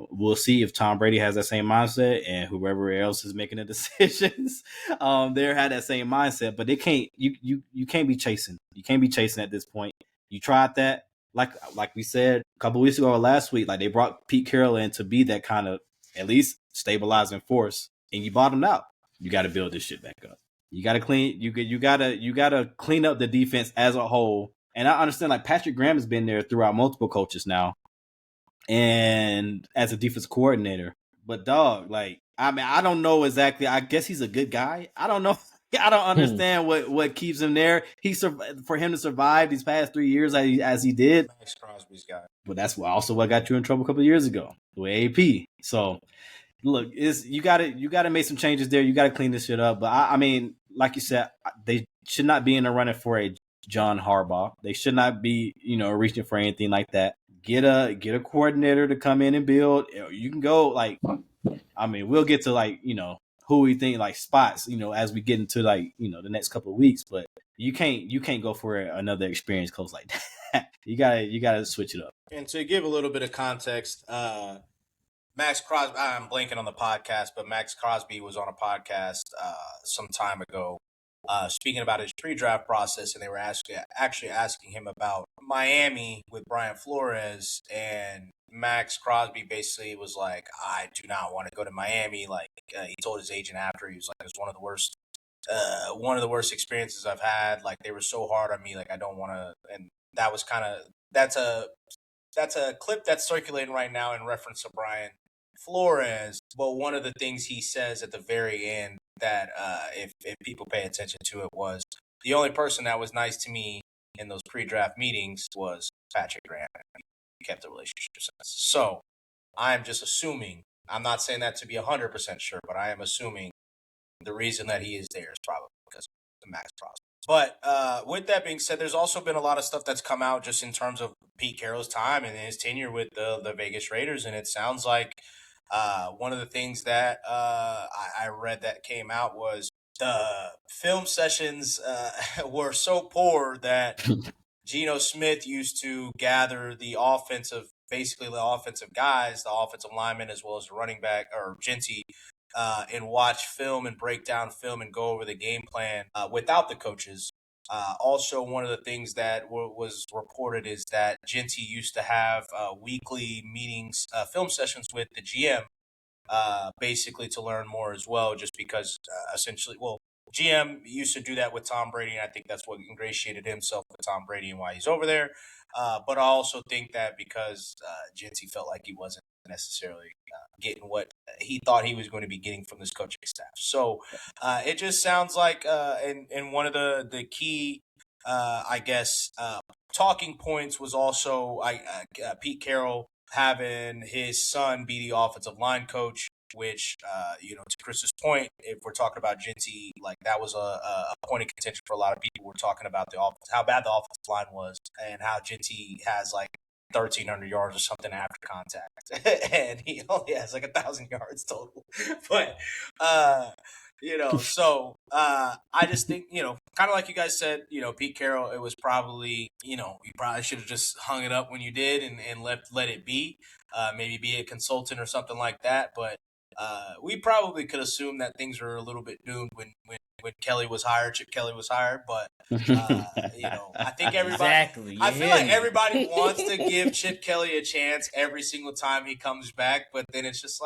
We'll see if Tom Brady has that same mindset and whoever else is making the decisions, they had that same mindset. But they can't. You can't be chasing. You can't be chasing at this point. You tried that, like we said a couple of weeks ago or last week. Like they brought Pete Carroll in to be that kind of at least stabilizing force, and you bottomed out. You got to build this shit back up. You got to clean. You got to clean up the defense as a whole. And I understand, like Patrick Graham has been there throughout multiple coaches now, and as a defense coordinator. But dog, like I mean, I don't know exactly. I guess he's a good guy. I don't know. I don't understand what keeps him there. For him to survive these past 3 years as he did. Max Crosby's guy. But that's also what got you in trouble a couple of years ago with AP. So look, you got to make some changes there. You got to clean this shit up. But I mean, like you said, they should not be in the running for a John Harbaugh. They should not be, reaching for anything like that. Get a coordinator to come in and build. You can go we'll get to who we think spots, as we get into the next couple of weeks. But you can't go for another experienced coach like that. You gotta switch it up. And to give a little bit of context, Max Crosby, I'm blanking on the podcast, but Max Crosby was on a podcast some time ago speaking about his pre-draft process, and they were actually asking him about Miami with Brian Flores, and Max Crosby basically was like, I do not want to go to Miami. He told his agent after, he was like, it's one of the worst experiences I've had. Like, they were so hard on me. Like, I don't want to. And that was that's a clip that's circulating right now in reference to Brian Flores. But one of the things he says at the very end that if people pay attention to it was, the only person that was nice to me in those pre-draft meetings was Patrick Graham. He kept the relationship since. So I'm just assuming, I'm not saying that to be 100% sure, but I am assuming the reason that he is there is probably because of the Max Crosby. But with that being said, there's also been a lot of stuff that's come out just in terms of Pete Carroll's time and his tenure with the Vegas Raiders. And it sounds like one of the things that I read that came out was the film sessions were so poor that Geno Smith used to gather the offensive guys, the offensive linemen, as well as the running back or Genty, and watch film and break down film and go over the game plan without the coaches. Also, one of the things that was reported is that Genty used to have weekly meetings, film sessions with the GM, basically to learn more as well, just because GM used to do that with Tom Brady, and I think that's what ingratiated himself with Tom Brady and why he's over there. But I also think that because Genty felt like he wasn't necessarily getting what he thought he was going to be getting from this coaching staff. So it just sounds like, and one of the key, talking points was also Pete Carroll having his son be the offensive line coach, which, to Chris's point, if we're talking about Genty, that was a point of contention for a lot of people. We're talking about how bad the offensive line was and how Genty has 1,300 yards or something after contact, and he only has 1,000 yards total. But so I just think, kind of like you guys said, Pete Carroll, it was probably, you probably should have just hung it up when you did and let it be, maybe be a consultant or something like that. But we probably could assume that things were a little bit doomed when Kelly was hired, Chip Kelly was hired. But I think everybody, I feel like everybody wants to give Chip Kelly a chance every single time he comes back, but then it's just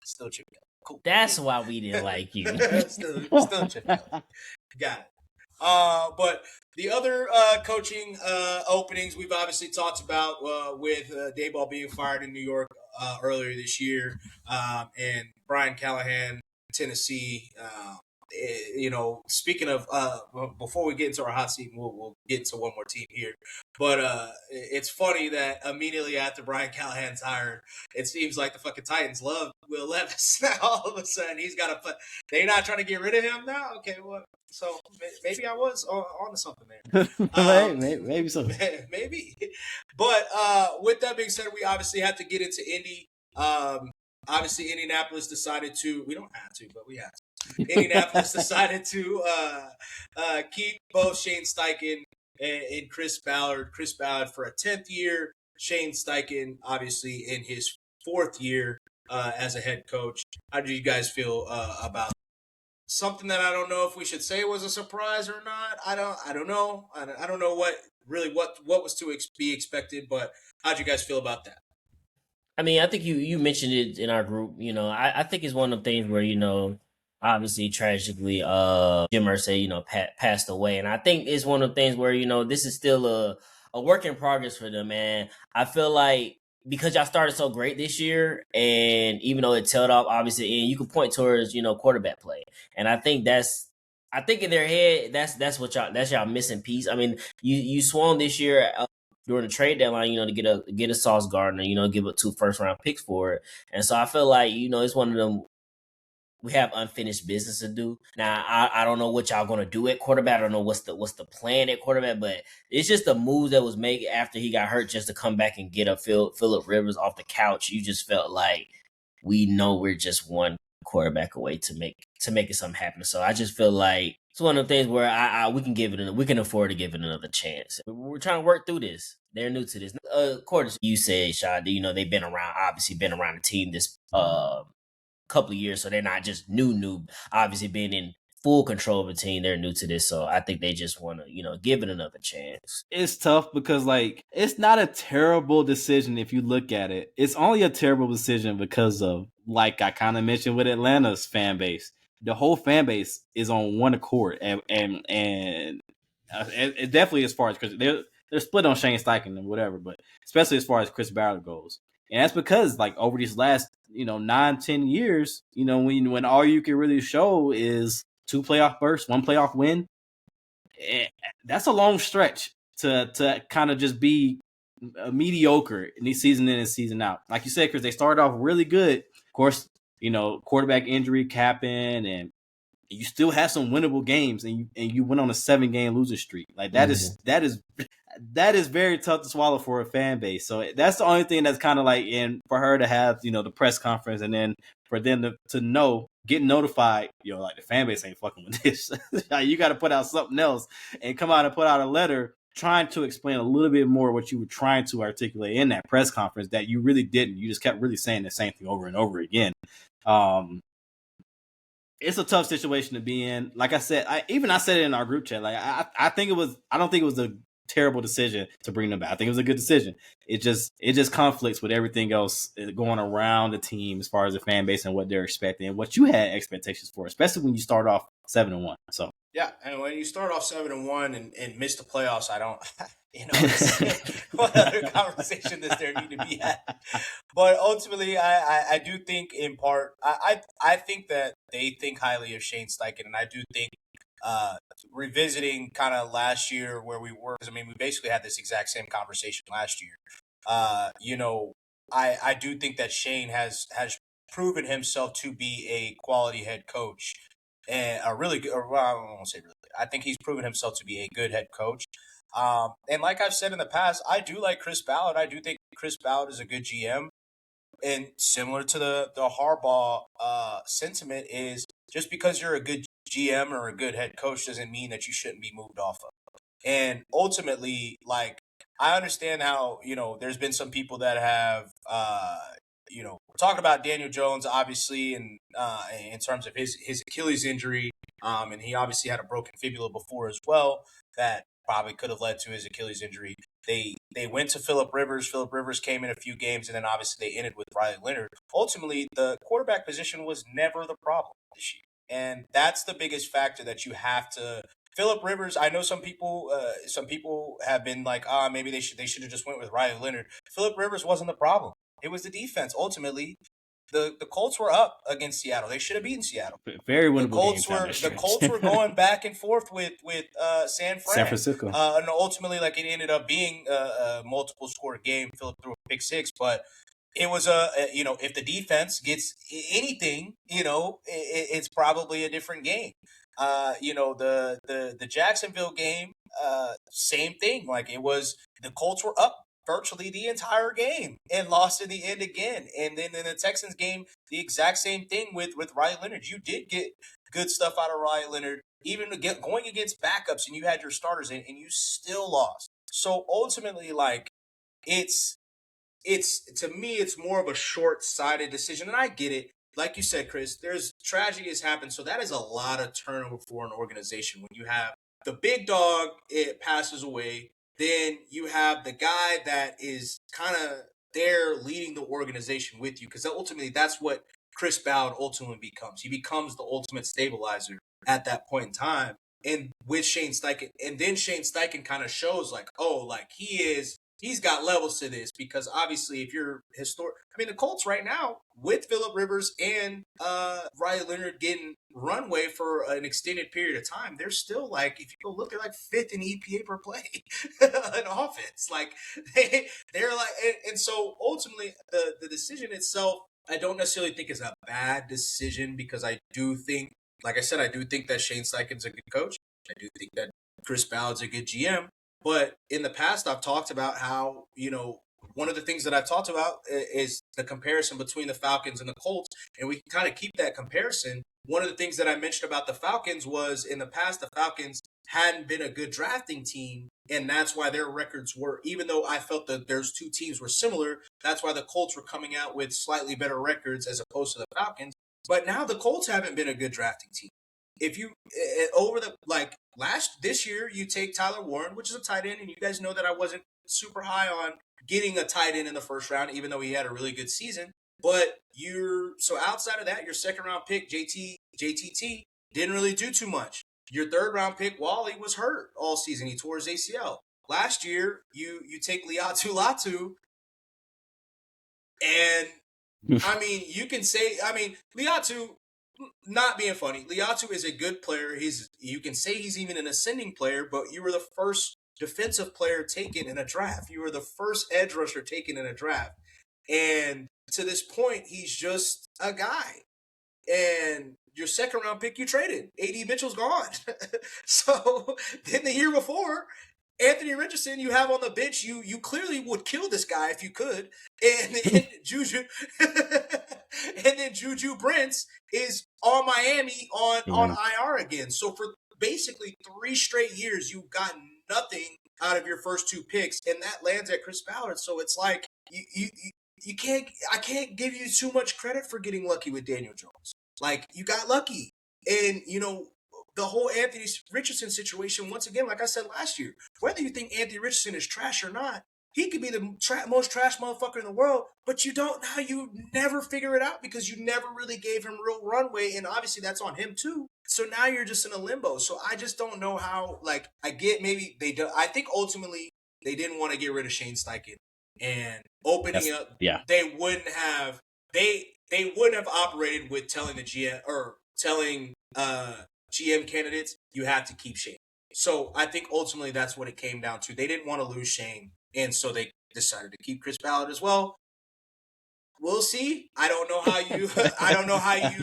still Chip Kelly. Cool. That's why we didn't like you. still Chip Kelly. Got it. But the other coaching openings we've obviously talked about with Daboll being fired in New York earlier this year, and Brian Callahan, Tennessee. Speaking of, before we get into our hot seat, we'll get to one more team here. But it's funny that immediately after Brian Callahan's hired, it seems like the fucking Titans love Will Levis. Now all of a sudden he's got they're not trying to get rid of him now. Okay, well, so maybe I was on to something there. Maybe so. Maybe. But with that being said, we obviously have to get into Indy. Obviously, Indianapolis decided to. We don't have to, but we have to. Indianapolis decided to keep both Shane Steichen and Chris Ballard. Chris Ballard for a 10th year. Shane Steichen, obviously, in his 4th year as a head coach. How do you guys feel about something that I don't know if we should say was a surprise or not? I don't know. I don't know what was to be expected, but how'd you guys feel about that? I mean, I think you mentioned it in our group. I think it's one of the things where, obviously tragically, Jim Irsay, passed away. And I think it's one of the things where, this is still a work in progress for them, man. I feel like because y'all started so great this year, and even though it tailed off, obviously, and you can point towards quarterback play, and I think in their head that's y'all missing piece. I mean, you swung this year during the trade deadline, to get a Sauce Gardner, give up 2 first-round picks for it, and so I feel like it's one of them. We have unfinished business to do. Now, I don't know what y'all gonna do at quarterback. I don't know what's the plan at quarterback, but it's just the move that was made after he got hurt, just to come back and get a Phillip Rivers off the couch. You just felt like we know we're just one quarterback away to make it something happen. So I just feel like it's one of the things where we can afford to give it another chance. We're trying to work through this. They're new to this. Of course, you said, Shad, they've been around the team this couple of years, so they're not just new. Obviously, being in full control of the team, they're new to this, so I think they just want to give it another chance. It's tough because it's not a terrible decision if you look at it. It's only a terrible decision because of, like I kind of mentioned with Atlanta's fan base, the whole fan base is on one accord, and it definitely, as far as Chris, they're split on Shane Steichen and whatever, but especially as far as Chris Ballard goes. And that's because, over these last, 9-10 years, when all you can really show is 2 playoff bursts, 1 playoff win, that's a long stretch to kind of just be mediocre in these season in and season out. Like you said, because they started off really good. Of course, quarterback injury happened, and you still have some winnable games, and you went on a 7-game losing streak. Like that is very tough to swallow for a fan base. So that's the only thing that's kind of and for her to have, the press conference, and then for them to get notified, the fan base ain't fucking with this. You got to put out something else and come out and put out a letter trying to explain a little bit more what you were trying to articulate in that press conference that you really didn't. You just kept really saying the same thing over and over again. It's a tough situation to be in. Like I said, I said it in our group chat. I don't think it was a terrible decision to bring them back. I think it was a good decision. It just conflicts with everything else going around the team as far as the fan base and what they're expecting and what you had expectations for, especially when you start off 7-1. So yeah, and when you start off 7-1 and miss the playoffs, I don't, what other conversation does there need to be had? But ultimately, I do think in part, I think that they think highly of Shane Steichen, and I do think revisiting kind of last year where we were, because I mean, we basically had this exact same conversation last year. I do think that Shane has proven himself to be a quality head coach and a really good, or I don't want to say really, I think he's proven himself to be a good head coach. And like I've said in the past, I do like Chris Ballard. I do think Chris Ballard is a good GM. And similar to the Harbaugh sentiment is just because you're a good GM or a good head coach doesn't mean that you shouldn't be moved off of. And ultimately, I understand how, there's been some people that have, we're talking about Daniel Jones, obviously, and in terms of his Achilles injury, and he obviously had a broken fibula before as well that probably could have led to his Achilles injury. They went to Phillip Rivers. Phillip Rivers came in a few games, and then obviously they ended with Riley Leonard. Ultimately, the quarterback position was never the problem this year. And that's the biggest factor that you have to. Phillip Rivers, I know some people have been like, maybe they should have just went with Riley Leonard. Phillip Rivers wasn't the problem. It was the defense. Ultimately, the Colts were up against Seattle. They should have beaten Seattle. Very winnable game. The Colts were going back and forth with San Francisco, and ultimately, it ended up being a multiple score game. Phillip threw a pick 6, but it was if the defense gets anything, it's probably a different game. The Jacksonville game, same thing. It was the Colts were up virtually the entire game and lost in the end again. And then in the Texans game, the exact same thing with Riley Leonard. You did get good stuff out of Riley Leonard, even going against backups, and you had your starters in, and you still lost. So ultimately, it's to me, it's more of a short-sighted decision, and I get it. Like you said, Chris, there's tragedy has happened, so that is a lot of turnover for an organization. When you have the big dog, it passes away, then you have the guy that is kind of there leading the organization with you, because ultimately that's what Chris Ballard ultimately becomes. He becomes the ultimate stabilizer at that point in time. And with Shane Steichen, and then Shane Steichen kind of shows he is he's got levels to this because obviously if you're the Colts right now with Phillip Rivers and Riley Leonard getting runway for an extended period of time, they're still like, if you go look, they're like 5th in EPA per play in offense. Like they're like, and so ultimately the decision itself, I don't necessarily think is a bad decision because I do think, like I said, I do think that Shane Steichen's a good coach. I do think that Chris Ballard's a good GM. But in the past, I've talked about how, one of the things that I've talked about is the comparison between the Falcons and the Colts. And we can kind of keep that comparison. One of the things that I mentioned about the Falcons was in the past, the Falcons hadn't been a good drafting team. And that's why their records were, even though I felt that those two teams were similar, that's why the Colts were coming out with slightly better records as opposed to the Falcons. But now the Colts haven't been a good drafting team. If you over the this year, you take Tyler Warren, which is a tight end, and you guys know that I wasn't super high on getting a tight end in the first round, even though he had a really good season. But outside of that, your second round pick, JTT, didn't really do too much. Your third round pick, Wally, was hurt all season. He tore his ACL. Last year, you take Liatu Latu, and you can say, Liatu, not being funny, Liatu is a good player. You can say he's even an ascending player, but you were the first defensive player taken in a draft. You were the first edge rusher taken in a draft. And to this point, he's just a guy. And your second round pick, you traded. A.D. Mitchell's gone. So then the year before, Anthony Richardson, you have on the bench. You clearly would kill this guy if you could. And Juju, and then Juju Brents is on Miami on IR again. So for basically 3 straight years, you've gotten nothing out of your first 2 picks, and that lands at Chris Ballard. So it's like you can't. I can't give you too much credit for getting lucky with Daniel Jones. Like, you got lucky, and the whole Anthony Richardson situation, once again, like I said last year, whether you think Anthony Richardson is trash or not, he could be the most trash motherfucker in the world, but you never figure it out because you never really gave him real runway, and obviously that's on him too. So now you're just in a limbo. So I just don't know how, I get maybe they do. I think ultimately they didn't want to get rid of Shane Steichen, and opening up, they wouldn't have operated with telling the GM or telling GM candidates, you have to keep Shane. So I think ultimately that's what it came down to. They didn't want to lose Shane, and so they decided to keep Chris Ballard as well. We'll see. I don't know how you.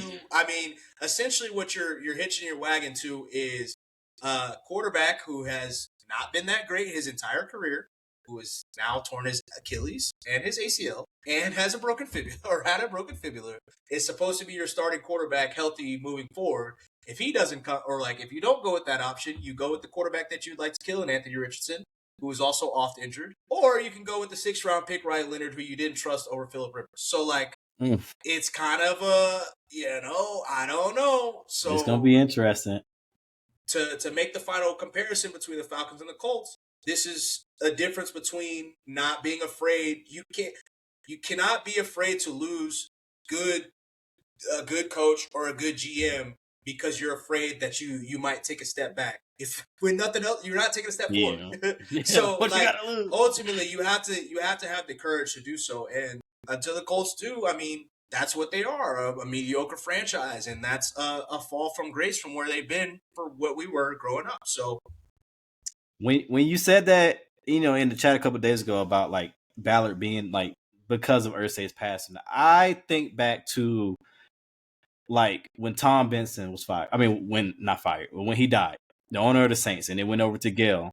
Essentially what you're hitching your wagon to is a quarterback who has not been that great his entire career, who has now torn his Achilles and his ACL and has a broken fibula or had a broken fibula, is supposed to be your starting quarterback healthy moving forward. If he doesn't come, or if you don't go with that option, you go with the quarterback that you'd like to kill in Anthony Richardson, who is also oft injured, or you can go with the 6th round pick, Riley Leonard, who you didn't trust over Phillip Rivers. So it's kind of I don't know. So it's going to be interesting. To make the final comparison between the Falcons and the Colts, this is a difference between not being afraid. You cannot be afraid to lose a good coach or a good GM because you're afraid that you might take a step back. If with nothing else, you're not taking a step forward. So ultimately, you have to have the courage to do so. And until the Colts do, that's what they are, a mediocre franchise, and that's a fall from grace from where they've been for what we were growing up. So when you said that, in the chat a couple of days ago about Ballard being because of Irsay's passing, I think back to when Tom Benson was fired. When he died, the owner of the Saints, and it went over to Gale.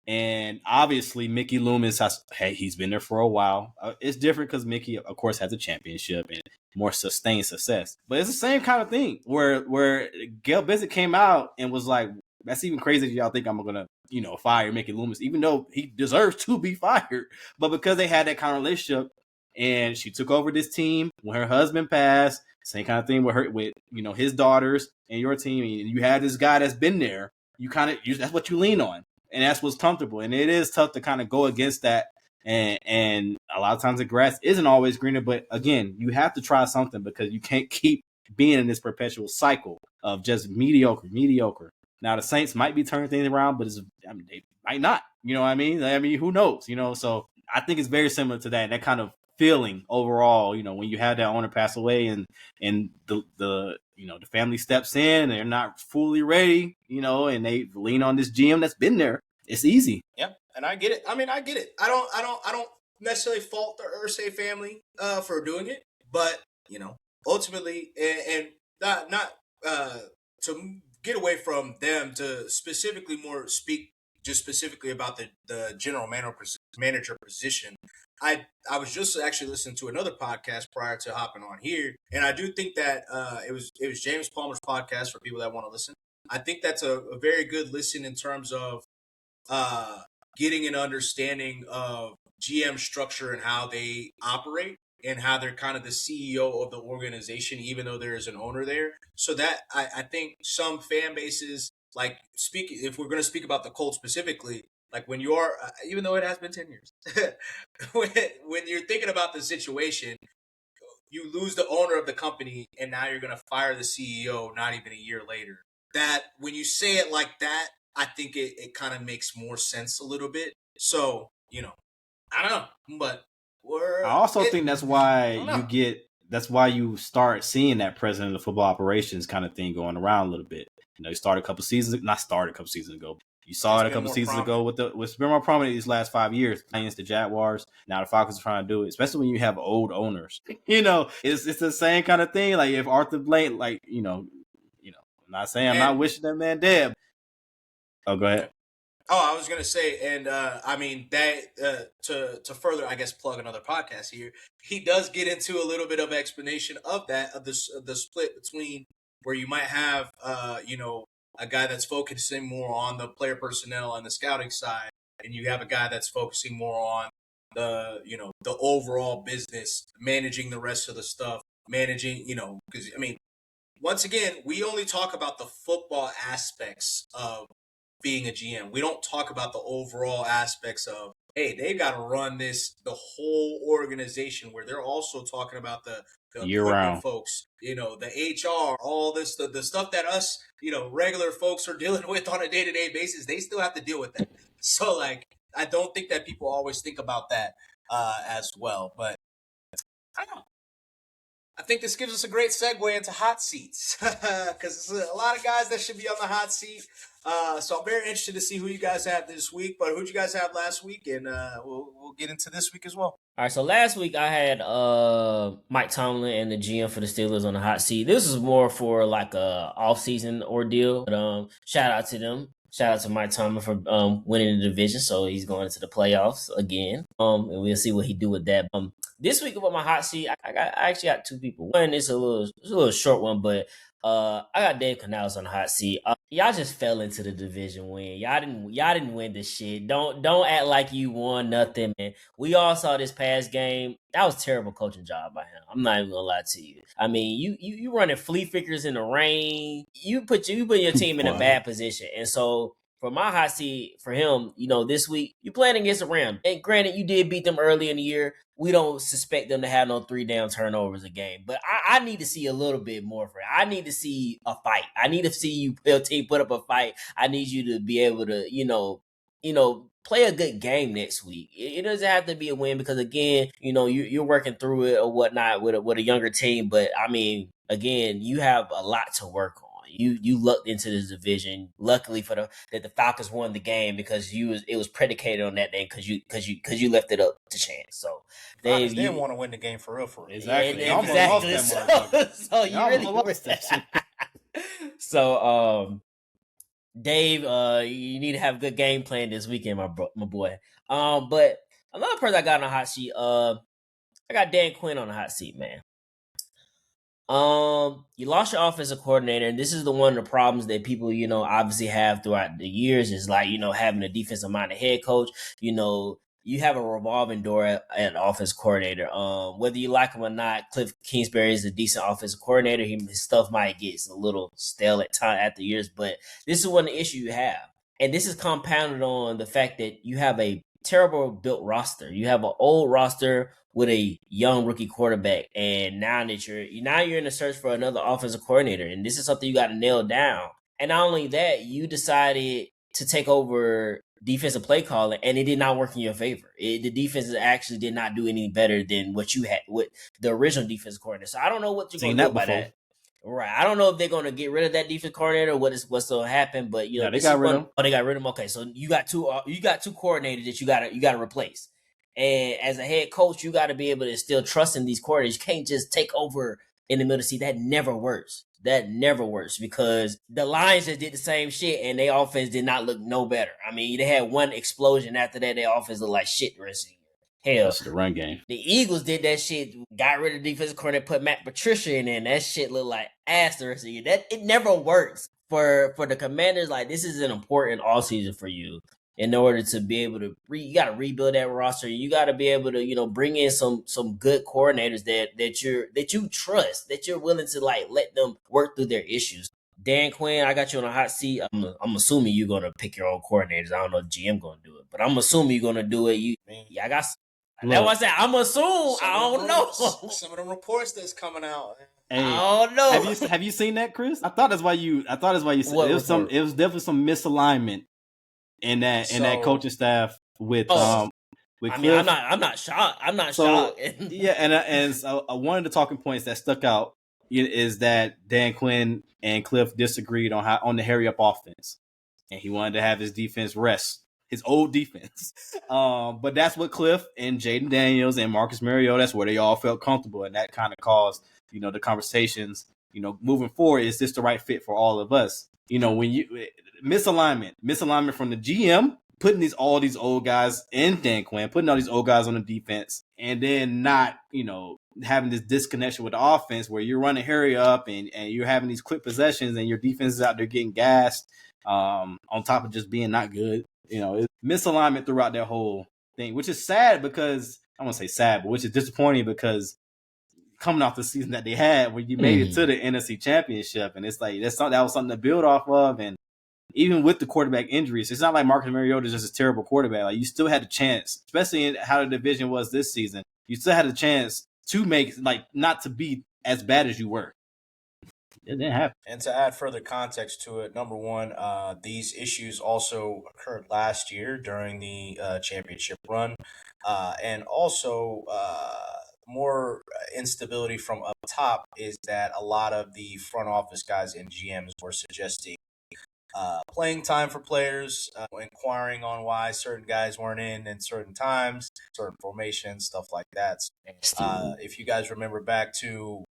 And obviously, Mickey Loomis he's been there for a while. It's different because Mickey, of course, has a championship and more sustained success. But it's the same kind of thing where Gail Benson came out and was like, that's even crazy that y'all think I'm going to, fire Mickey Loomis, even though he deserves to be fired. But because they had that kind of relationship, and she took over this team when her husband passed, same kind of thing with his daughters and your team. And you have this guy that's been there. That's what you lean on. And that's what's comfortable. And it is tough to kind of go against that. And a lot of times the grass isn't always greener. But again, you have to try something because you can't keep being in this perpetual cycle of just mediocre. Now, the Saints might be turning things around, but they might not. You know what I mean? Who knows? So I think it's very similar to that kind of feeling overall. When you have that owner pass away and the family steps in, they're not fully ready, and they lean on this GM that's been there. It's easy. Yeah, and I get it. I get it. I don't necessarily fault the Irsay family for doing it, but ultimately, and not to get away from them to specifically more speak just specifically about the general manager position. I was just actually listening to another podcast prior to hopping on here, and I do think that it was James Palmer's podcast for people that want to listen. I think that's a very good listen in terms of getting an understanding of GM structure and how they operate and how they're kind of the CEO of the organization, even though there is an owner there. So that I think some fan bases, like if we're going to speak about the Colts specifically, like when you are, even though it has been 10 years, when you're thinking about the situation, you lose the owner of the company and now you're going to fire the CEO not even a year later. That when you say it like that, I think it kind of makes more sense a little bit. So, I don't know, but I also think that's why you start seeing that president of football operations kind of thing going around a little bit. You started a couple seasons ago. You saw it a couple seasons ago with it's been more prominent these last 5 years against the Jaguars. Now the Falcons are trying to do it, especially when you have old owners. It's the same kind of thing. Like if Arthur Blank, I'm not saying I'm not wishing that man dead. Oh, go ahead. Oh, I was gonna say, and that to further, I guess, plug another podcast here. He does get into a little bit of explanation of the split between where you might have a guy that's focusing more on the player personnel and the scouting side, and you have a guy that's focusing more on the the overall business, managing the rest of the stuff, managing because once again, we only talk about the football aspects of being a GM. We don't talk about the overall aspects of, hey, they've got to run the whole organization, where they're also talking about the equipment folks, the HR, all this, the stuff that us, regular folks are dealing with on a day-to-day basis. They still have to deal with that. So, I don't think that people always think about that as well. But I don't know. I think this gives us a great segue into hot seats, because there's a lot of guys that should be on the hot seat. So I'm very interested to see who you guys have this week. But who'd you guys have last week? And we'll get into this week as well. All right, so last week I had Mike Tomlin and the GM for the Steelers on the hot seat. This was more for like a off-season ordeal. But shout out to them. Shout out to Mike Tomlin for winning the division, so he's going into the playoffs again. And we'll see what he do with that. This week about my hot seat, I actually got two people. One is a little short one, but I got Dave Canales on the hot seat. Y'all just fell into the division win. Y'all didn't win this shit. Don't act like you won nothing, man. We all saw this past game. That was a terrible coaching job by him. I'm not even gonna lie to you. I mean, you running flea flickers in the rain. You put your team in a bad position, and so. For my hot seat for him, this week, you playing against the Rams. And granted, you did beat them early in the year. We don't suspect them to have no 3 down turnovers a game. But I need to see a little bit more for it. I need to see a fight. I need to see your team put up a fight. I need you to be able to, play a good game next week. It doesn't have to be a win because, again, you're working through it or whatnot with a younger team. But, I mean, again, you have a lot to work on. You lucked into this division. Luckily that the Falcons won the game because it was predicated on that thing because you left it up to chance. So they didn't want to win the game for real. Exactly. Exactly. So you really lost that. So Dave, you need to have a good game plan this weekend, my boy. But another person I got on the hot seat, I got Dan Quinn on the hot seat, man. You lost your offensive coordinator, and this is one of the problems that people, obviously have throughout the years is like, having a defensive minded head coach. You have a revolving door at offensive coordinator. Whether you like him or not, Cliff Kingsbury is a decent offensive coordinator. His stuff might get a little stale at time after years, but this is one of the issues you have. And this is compounded on the fact that you have a terrible built roster. You have an old roster with a young rookie quarterback, and now you're in a search for another offensive coordinator, and this is something you got to nail down. And not only that, you decided to take over defensive play calling, and it did not work in your favor. The defense actually did not do any better than what you had with the original defensive coordinator. So I don't know what you're going to do about that. Right. I don't know if they're going to get rid of that defense coordinator or what's going to happen, but you know, they got rid of him. Oh, they got rid of him. Okay, so you got two coordinators that you got to replace. And as a head coach, you got to be able to still trust in these coordinators. You can't just take over in the middle of the season. That never works. Because the Lions just did the same shit and their offense did not look no better. I mean, they had one explosion after that. Their offense looked like shit the rest of the year. Hell, that's the run game. The Eagles did that shit, got rid of the defensive coordinator, put Matt Patricia in there, and that shit looked like ass the rest of the year. It never works for the Commanders. Like, this is an important offseason for you in order to be able to you got to rebuild that roster. You got to be able to, you know, bring in some good coordinators that you trust, that you're willing to like let them work through their issues. Dan Quinn, I got you on a hot seat. I'm assuming you're gonna pick your own coordinators. I don't know if GM gonna do it, but I'm assuming you're gonna do it. I got. That's what I said. I'm assuming. I don't know. Some of the reports that's coming out. Hey, I don't know. Have you seen that, Chris? I thought that's why you said it was definitely some misalignment in that coaching staff with Cliff. Mean, I'm not shocked. I'm not shocked. Yeah, and so one of the talking points that stuck out is that Dan Quinn and Cliff disagreed on the hurry up offense, and he wanted to have his defense rest. His old defense. But that's what Cliff and Jaden Daniels and Marcus Mariota, that's where they all felt comfortable. And that kind of caused, you know, the conversations, you know, moving forward, is this the right fit for all of us? You know, when you misalignment from the GM, putting all these old guys in Dan Quinn, putting all these old guys on the defense, and then not, you know, having this disconnection with the offense where you're running hurry up and you're having these quick possessions and your defense is out there getting gassed on top of just being not good. You know, it's misalignment throughout that whole thing, which is sad because I won't say sad, but which is disappointing because coming off the season that they had when you made it to the NFC Championship, and it's like that was something to build off of. And even with the quarterback injuries, it's not like Marcus Mariota is just a terrible quarterback. Like, you still had a chance, especially in how the division was this season. You still had a chance to make, like, not to be as bad as you were. It didn't happen. And to add further context to it, number one, these issues also occurred last year during the championship run. And also, more instability from up top is that a lot of the front office guys and GMs were suggesting playing time for players, inquiring on why certain guys weren't in certain times, certain formations, stuff like that. If you guys remember back to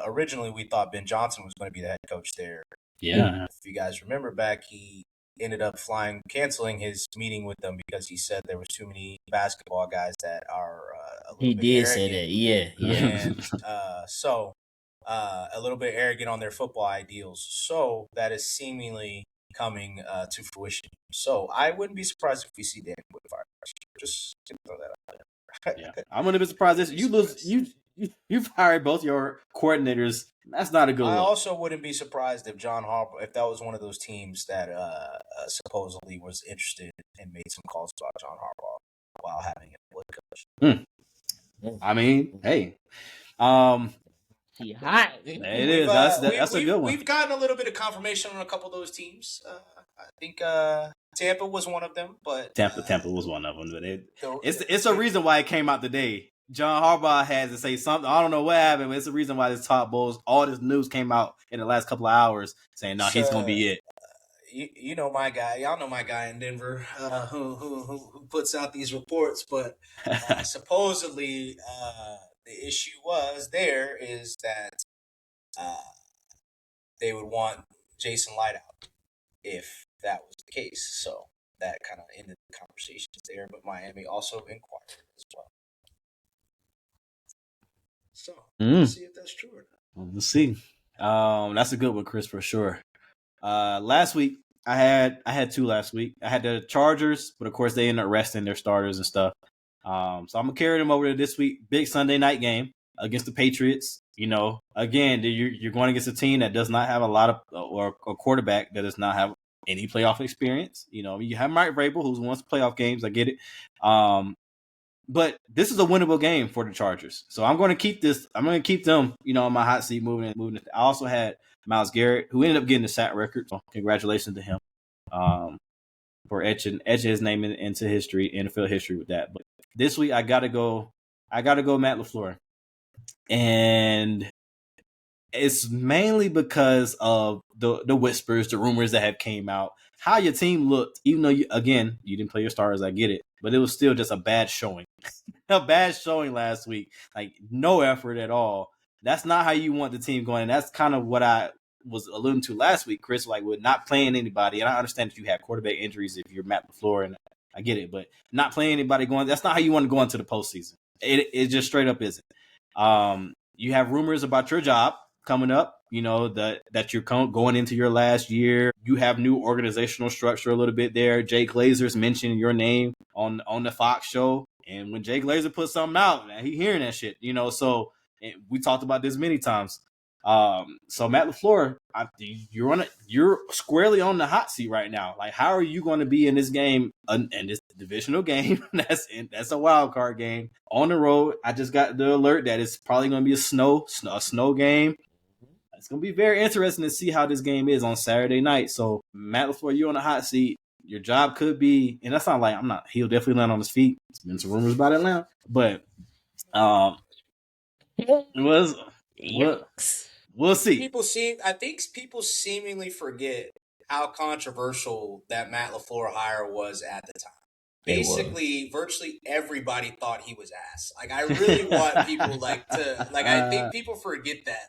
originally, we thought Ben Johnson was going to be the head coach there. Yeah. If you guys remember back, he ended up canceling his meeting with them because he said there was too many basketball guys that are a little bit arrogant. Say that, yeah. And so a little bit arrogant on their football ideals. So that is seemingly coming to fruition. So I wouldn't be surprised if we see Dan Quinn fired. Just to throw that out there. Yeah, I'm gonna be surprised if you've hired both your coordinators. That's not a good I look. also wouldn't be surprised if John Harbaugh, if that was one of those teams that supposedly was interested and made some calls about John Harbaugh while having a coach. I mean, hey, he hot. It is. That's a good one. We've gotten a little bit of confirmation on a couple of those teams. I think Tampa was one of them, but Tampa was one of them. But it's a reason why it came out today. John Harbaugh had to say something. I don't know what happened, but it's the reason why this Todd Bowles, all this news came out in the last couple of hours saying, no, he's going to be it. You know my guy. Y'all know my guy in Denver who puts out these reports. But supposedly the issue is that they would want Jason Light out if that was the case. So that kind of ended the conversations there. But Miami also inquired as well. So we'll see if that's true or not. We'll see. That's a good one, Chris, for sure. Last week I had two last week. I had the Chargers, but of course they ended up resting their starters and stuff. So I'm gonna carry them over to this week. Big Sunday night game against the Patriots. You know, again, you're going against a team that does not have a lot of or a quarterback that does not have any playoff experience. You know, you have Mike Vrabel, who's won playoff games. I get it. But this is a winnable game for the Chargers. So I'm going to keep this. I'm going to keep them, you know, on my hot seat moving. I also had Myles Garrett, who ended up getting the sack record. So congratulations to him. for etching his name into history, NFL history with that. But this week I gotta go Matt LaFleur. And it's mainly because of the whispers, the rumors that have came out, how your team looked, even though you didn't play your stars, I get it, but it was still just a bad showing. A bad showing last week. Like, no effort at all. That's not how you want the team going. And that's kind of what I was alluding to last week, Chris, like with not playing anybody. And I understand that you have quarterback injuries if you're Matt LaFleur, and I get it, but not playing anybody that's not how you want to go into the postseason. It just straight up isn't. You have rumors about your job coming up, that you're going into your last year. You have new organizational structure a little bit there. Jay Glazer's mentioning your name on the Fox show. And when Jay Glazer puts something out, man, he hearing that shit, so we talked about this many times. So Matt LaFleur, you're squarely on the hot seat right now. Like, how are you going to be in this game, in this divisional game? That's a wild card game on the road. I just got the alert that it's probably going to be a snow game. It's going to be very interesting to see how this game is on Saturday night. So Matt LaFleur, you're on the hot seat. Your job could be, and that's not like he'll definitely land on his feet. There's been some rumors about Atlanta, but we'll see. I think people seemingly forget how controversial that Matt LaFleur hire was at the time. Basically, virtually everybody thought he was ass. Like, I really want people I think people forget that,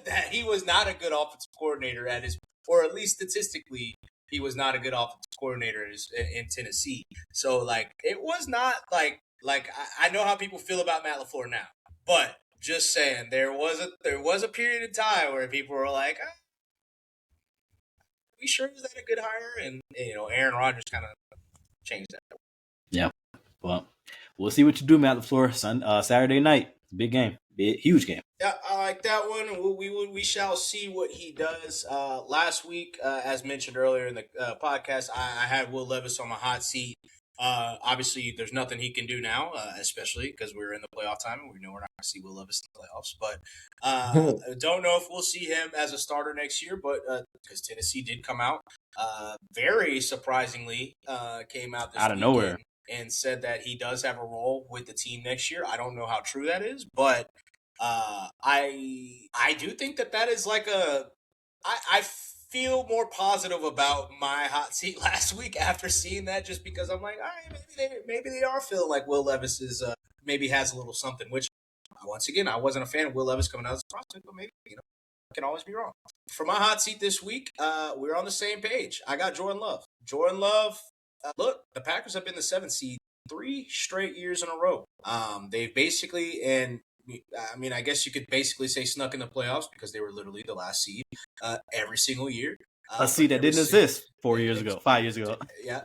that he was not a good offensive coordinator or at least statistically, he was not a good offensive coordinator in Tennessee. So, it was not I know how people feel about Matt LaFleur now, but just saying, there was a period of time where people were like, are we sure is that a good hire? And Aaron Rodgers kind of changed that. Yeah. Well, we'll see what you do, Matt LaFleur. Saturday night, big game, huge game. Yeah, I like that one. We shall see what he does. Last week, as mentioned earlier in the podcast, I had Will Levis on my hot seat. Obviously, there's nothing he can do now, especially because we're in the playoff time and we know we're not going to see Will Levis in the playoffs. But don't know if we'll see him as a starter next year. But because Tennessee did come out, very surprisingly, came out this out of nowhere and said that he does have a role with the team next year. I don't know how true that is, but I do think that is I feel more positive about my hot seat last week after seeing that, just because I'm like, all right, maybe they are feeling like Will Levis is maybe has a little something, which once again, I wasn't a fan of Will Levis coming out as a prospect, but maybe, I can always be wrong. For my hot seat this week, we're on the same page. I got Jordan Love. Jordan Love, look, the Packers have been the 7th seed 3 straight years in a row. They've basically, I guess you could basically say snuck in the playoffs because they were literally the last seed every single year. A seed that didn't exist 5 years ago. Yeah.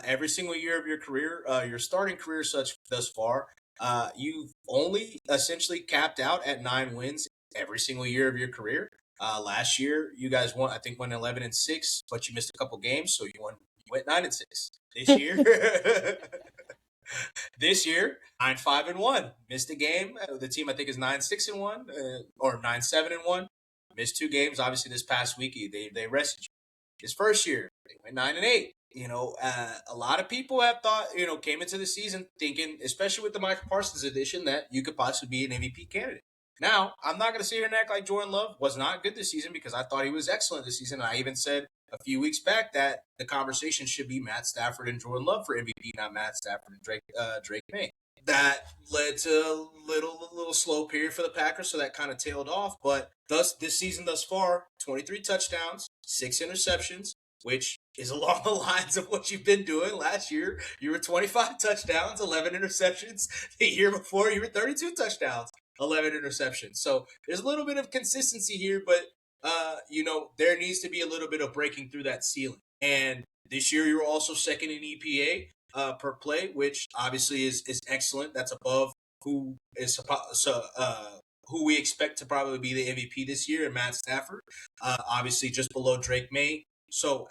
Every single year of your career, your starting career thus far, you've only essentially capped out at 9 wins every single year of your career. Last year, you guys won 11-6, but you missed a couple games, so you went 9-6. This year, 9-5-1. Missed a game. The team, I think, is 9-6-1 or 9-7-1. Missed 2 games. Obviously, this past week they rested you. His first year, they went 9-8. A lot of people have thought, came into the season thinking, especially with the Michael Parsons addition, that you could possibly be an MVP candidate. Now, I'm not going to sit here and act like Jordan Love was not good this season, because I thought he was excellent this season. And I even said a few weeks back that the conversation should be Matt Stafford and Jordan Love for MVP, not Matt Stafford and Drake May. That led to a little slow period for the Packers, so that kind of tailed off. But this season thus far, 23 touchdowns, 6 interceptions, which is along the lines of what you've been doing. Last year, you were 25 touchdowns, 11 interceptions. The year before, you were 32 touchdowns, 11 interceptions. So there's a little bit of consistency here, but there needs to be a little bit of breaking through that ceiling. And this year, you were also second in EPA per play, which obviously is excellent. That's above who we expect to probably be the MVP this year, and Matt Stafford. Obviously, just below Drake May. So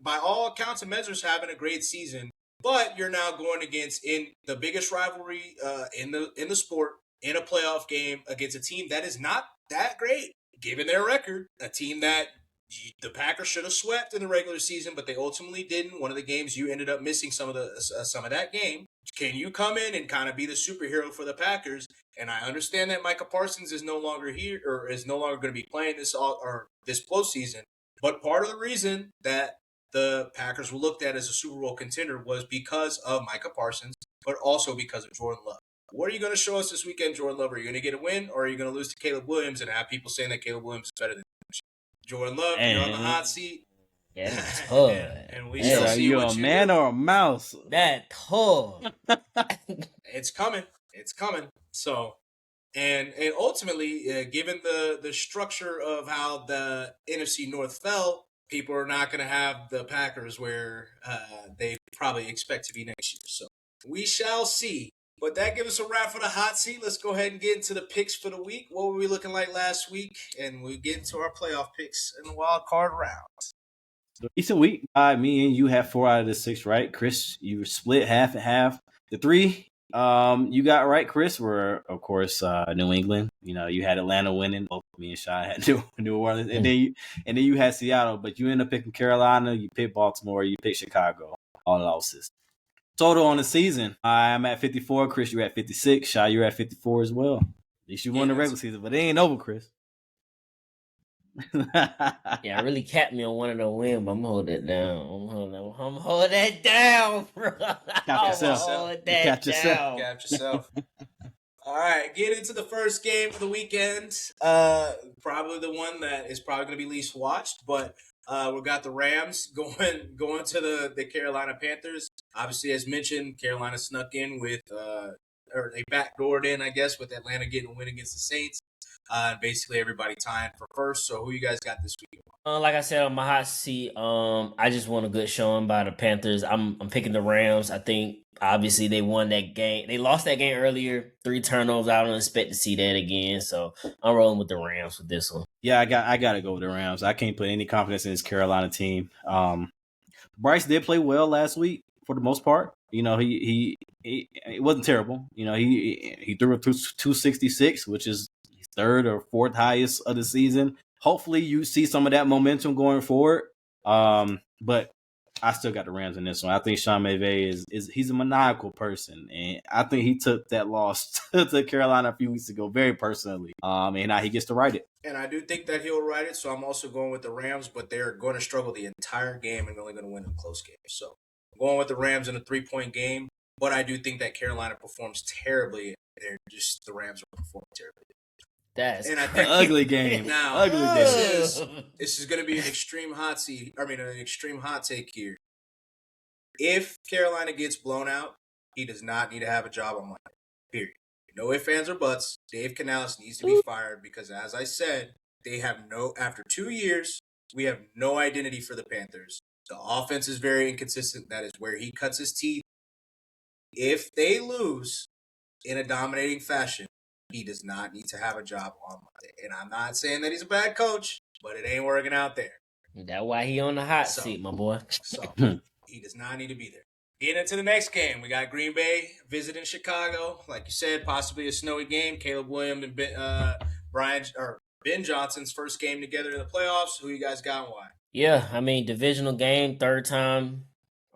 by all accounts and measures, having a great season, but you're now going against in the biggest rivalry in the sport, in a playoff game against a team that is not that great given their record, a team that The Packers should have swept in the regular season, but they ultimately didn't. One of the games you ended up missing some of that game. Can you come in and kind of be the superhero for the Packers? And I understand that Micah Parsons is no longer here or is no longer going to be playing this postseason. But part of the reason that the Packers were looked at as a Super Bowl contender was because of Micah Parsons, but also because of Jordan Love. What are you going to show us this weekend, Jordan Love? Are you going to get a win, or are you going to lose to Caleb Williams and have people saying that Caleb Williams is better than Jordan Love? You're on the hot seat. Yeah, that's hard. And we Hey, shall are see you what a you man do. or a mouse? That hard. It's coming. It's coming. So, and ultimately, given the structure of how the NFC North fell, people are not going to have the Packers where they probably expect to be next year. So we shall see. But that gives us a wrap for the hot seat. Let's go ahead and get into the picks for the week. What were we looking like last week? And we get into our playoff picks in the wild card round. Decent week. Me and you have 4 out of the 6 right. Chris, you split half and half. The 3 you got right, Chris, were of course New England. You know, you had Atlanta winning. Both me and Sean had New Orleans, and then you had Seattle, but you ended up picking Carolina. You picked Baltimore. You picked Chicago. All losses. Total on the season, I'm at 54. Chris, you're at 56. Shy, you're at 54 as well. At least you won the regular season, but it ain't over, Chris. Yeah, I really capped me on one of the win, but I'm holding it down. I'm holding that down, bro. Cap yourself. Cap yourself. All right, get into the first game of the weekend. Probably the one that is probably going to be least watched, but we got the Rams going to the Carolina Panthers. Obviously, as mentioned, Carolina snuck in with or they backdoored in, I guess, with Atlanta getting a win against the Saints. Basically, everybody tying for first. So, who you guys got this week? Like I said on my hot seat, I just want a good showing by the Panthers. I'm picking the Rams. I think obviously they won that game. They lost that game earlier. 3 turnovers. I don't expect to see that again. So I'm rolling with the Rams with this one. Yeah, I got to go with the Rams. I can't put any confidence in this Carolina team. Bryce did play well last week for the most part. You know, he it wasn't terrible. You know, he threw a 266, which is his 3rd or 4th highest of the season. Hopefully, you see some of that momentum going forward. But I still got the Rams in this one. I think Sean McVay is he's a maniacal person, and I think he took that loss to Carolina a few weeks ago very personally. And now he gets to write it. And I do think that he'll write it, so I'm also going with the Rams, but they're going to struggle the entire game and only going to win in a close game. So I'm going with the Rams in a 3-point game, but I do think that Carolina performs terribly. The Rams will perform terribly. That's and I think ugly game. Now, ugly game. This is going to be an extreme hot take here. If Carolina gets blown out, he does not need to have a job on Monday. Period. No ifs, ands, or buts. Dave Canales needs to be fired because, as I said, they have after 2 years, we have no identity for the Panthers. The offense is very inconsistent. That is where he cuts his teeth. If they lose in a dominating fashion, he does not need to have a job on Monday. And I'm not saying that he's a bad coach, but it ain't working out there. That's why he on the hot seat, my boy. So he does not need to be there. Getting into the next game, we got Green Bay visiting Chicago. Like you said, possibly a snowy game. Caleb Williams and Ben Johnson's first game together in the playoffs. Who you guys got and why? Yeah, I mean, divisional game, 3rd time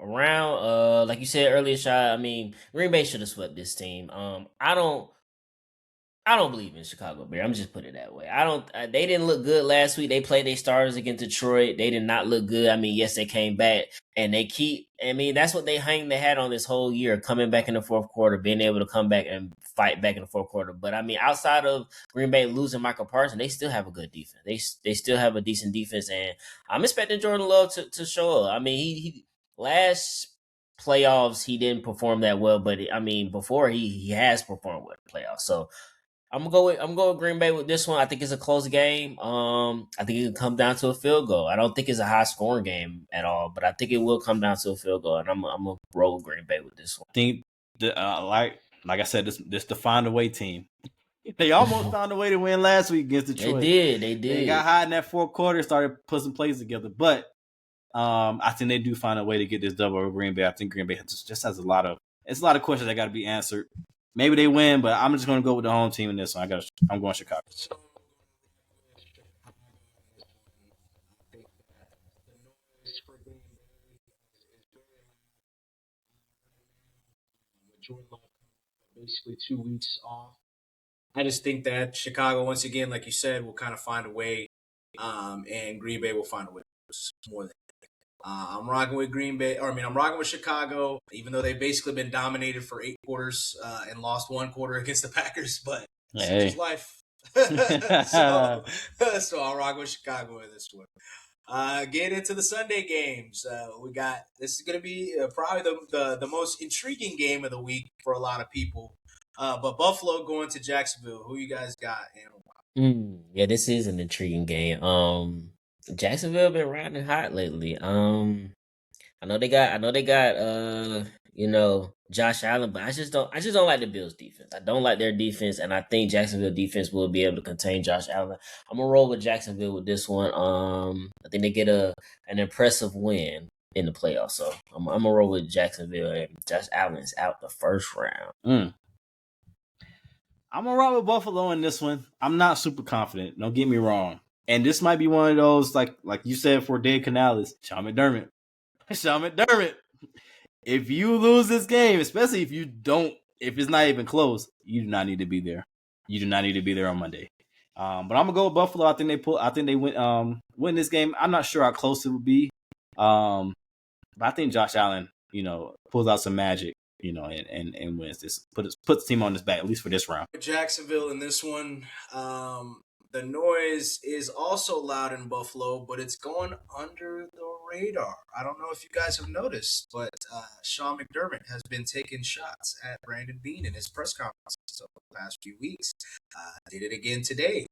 around. Like you said earlier, Shai, I mean, Green Bay should have swept this team. I don't believe in Chicago Bears. I'm just putting it that way. They didn't look good last week. They played their starters against Detroit. They did not look good. I mean, yes, they came back and that's what they hang their hat on this whole year, coming back in the 4th quarter, being able to come back and fight back in the 4th quarter. But I mean, outside of Green Bay losing Michael Parsons, they still have a good defense. They still have a decent defense, and I'm expecting Jordan Love to show up. I mean, he last playoffs he didn't perform that well, but I mean, before he has performed well in the playoffs. So I'm going with Green Bay with this one. I think it's a close game. I think it can come down to a field goal. I don't think it's a high scoring game at all, but I think it will come down to a field goal, and I'm gonna roll with Green Bay with this one. I think like I said, this the find a way team. They almost found a way to win last week against Detroit. They did. They got hot in that 4th quarter, started putting some plays together, but I think they do find a way to get this double over Green Bay. I think Green Bay just has a lot of questions that got to be answered. Maybe they win, but I'm just going to go with the home team in this one. I'm going Chicago. Jordan Love basically 2 weeks off. I just think that Chicago, once again, like you said, will kind of find a way, and Green Bay will find a way more than. I'm rocking with Green Bay. I'm rocking with Chicago, even though they've basically been dominated for 8 quarters and lost 1 quarter against the Packers. But such is life. so I'll rock with Chicago in this one. Getting into the Sunday games, this is going to be probably the most intriguing game of the week for a lot of people. But Buffalo going to Jacksonville. Who you guys got? And Yeah, this is an intriguing game. Jacksonville been riding hot lately. I know they got Josh Allen, but I just don't like the Bills defense. I don't like their defense, and I think Jacksonville defense will be able to contain Josh Allen. I'm gonna roll with Jacksonville with this one. I think they get an impressive win in the playoffs. So I'm gonna roll with Jacksonville, and Josh Allen's out the first round. I'm gonna roll with Buffalo in this one. I'm not super confident. Don't get me wrong. And this might be one of those, like you said for Dave Canales, Sean McDermott. If you lose this game, especially if it's not even close, you do not need to be there. You do not need to be there on Monday. But I'm gonna go with Buffalo. I think they win this game. I'm not sure how close it will be. But I think Josh Allen, pulls out some magic, and wins this. Puts the team on his back, at least for this round. Jacksonville in this one. The noise is also loud in Buffalo, but it's going under the radar. I don't know if you guys have noticed, but Sean McDermott has been taking shots at Brandon Beane in his press conferences over the past few weeks. Did it again today.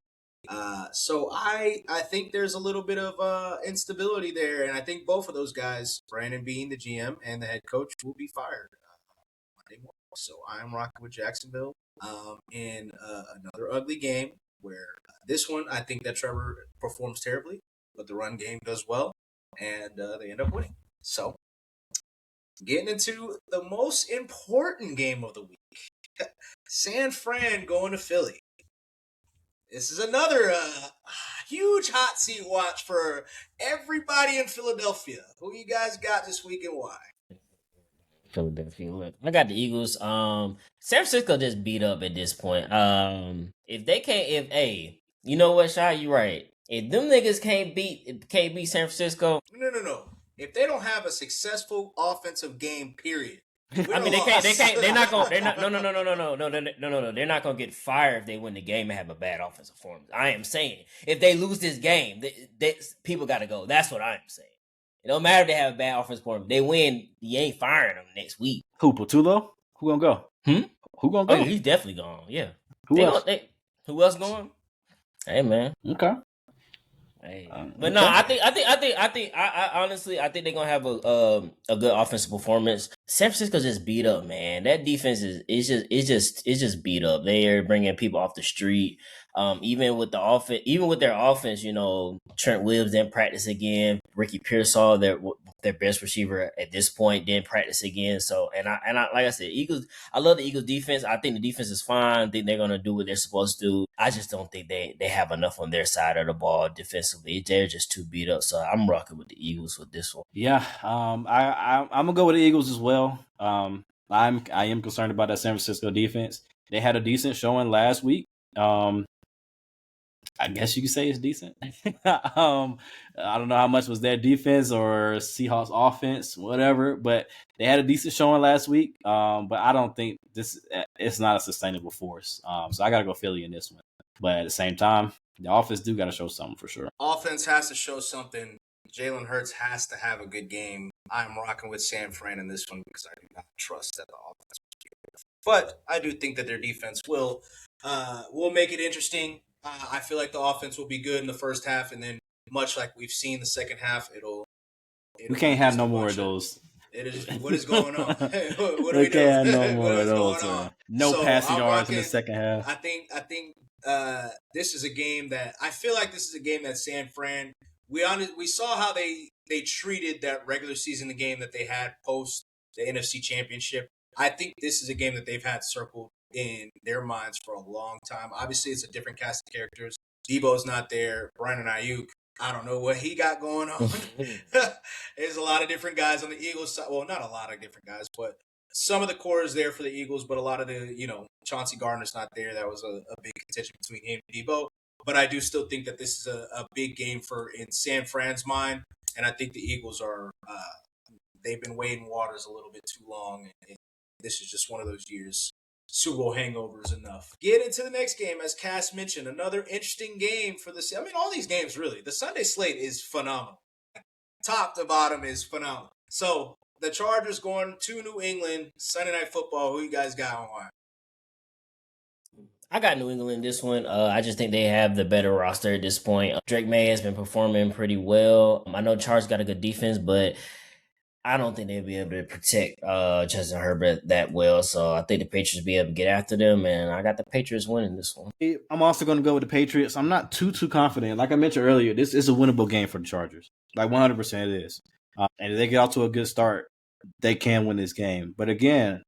So I think there's a little bit of instability there, and I think both of those guys, Brandon Beane, the GM, and the head coach, will be fired Monday morning. So I'm rocking with Jacksonville in another ugly game where this one I think that Trevor performs terribly, but the run game does well, and they end up winning. So getting into the most important game of the week, San Fran going to Philly. This is another huge hot seat watch for everybody in Philadelphia. Who you guys got this week and why? Philadelphia. Look, I got the Eagles. San Francisco just beat up at this point. If they can't, you know what, Shy, you right. If them niggas can't beat San Francisco, no. If they don't have a successful offensive game, period. I mean, they can't. They're not gonna. They're not. No. They're not gonna get fired if they win the game and have a bad offensive performance. I am saying if they lose this game, people got to go. That's what I'm saying. It don't matter if they have a bad offensive performance. They win, you ain't firing them next week. Who, Patullo? Who gonna go? Who gonna go? Oh, yeah, he's definitely gone. Yeah. Who else? Who else going? Hey, man. Okay. Hey, but no, I honestly think they're gonna have a good offensive performance. San Francisco just beat up, man. That defense is just beat up. They are bringing people off the street. Even with their offense, Trent Williams didn't practice again. Ricky Pearsall, their best receiver at this point, didn't practice again. So, and I like I said, Eagles. I love the Eagles defense. I think the defense is fine. I think they're gonna do what they're supposed to do. I just don't think they have enough on their side of the ball defensively. They're just too beat up. So I'm rocking with the Eagles with this one. Yeah, I'm gonna go with the Eagles as well. I am concerned about that San Francisco defense. They had a decent showing last week. I guess you could say it's decent. I don't know how much was their defense or Seahawks offense, whatever, but they had a decent showing last week. But I don't think it's not a sustainable force. So I got to go Philly in this one. But at the same time, the offense do got to show something for sure. Offense has to show something. Jalen Hurts has to have a good game. I'm rocking with San Fran in this one because I do not trust that the offense will be good. But I do think that their defense will make it interesting. I feel like the offense will be good in the first half, and then much like we've seen the second half, it'll we can't have no more of those. It is what is going on. What are we doing? No more of those. No passing yards in the second half. I think this is a game that I feel like San Fran. We saw how they treated that regular season game that they had post the NFC Championship. I think this is a game that they've had circled in their minds for a long time. Obviously, it's a different cast of characters. Debo's not there. Brandon Ayuk, I don't know what he got going on. There's a lot of different guys on the Eagles side. Well, not a lot of different guys, but some of the core is there for the Eagles, but a lot of the, Chauncey Gardner's not there. That was a big contention between him and Debo. But I do still think that this is a big game in San Fran's mind. And I think the Eagles they've been wading waters a little bit too long. And this is just one of those years. Super Bowl hangover is enough. Get into the next game, as Cass mentioned. Another interesting game for the. I mean, all these games really. The Sunday slate is phenomenal. Top to bottom is phenomenal. So the Chargers going to New England Sunday Night Football. Who you guys got on why? I got New England in this one. I just think they have the better roster at this point. Drake May has been performing pretty well. I know Chargers got a good defense, but I don't think they'll be able to protect Justin Herbert that well. So I think the Patriots will be able to get after them, and I got the Patriots winning this one. I'm also going to go with the Patriots. I'm not too confident. Like I mentioned earlier, this is a winnable game for the Chargers. Like 100% it is. And if they get off to a good start, they can win this game. But again,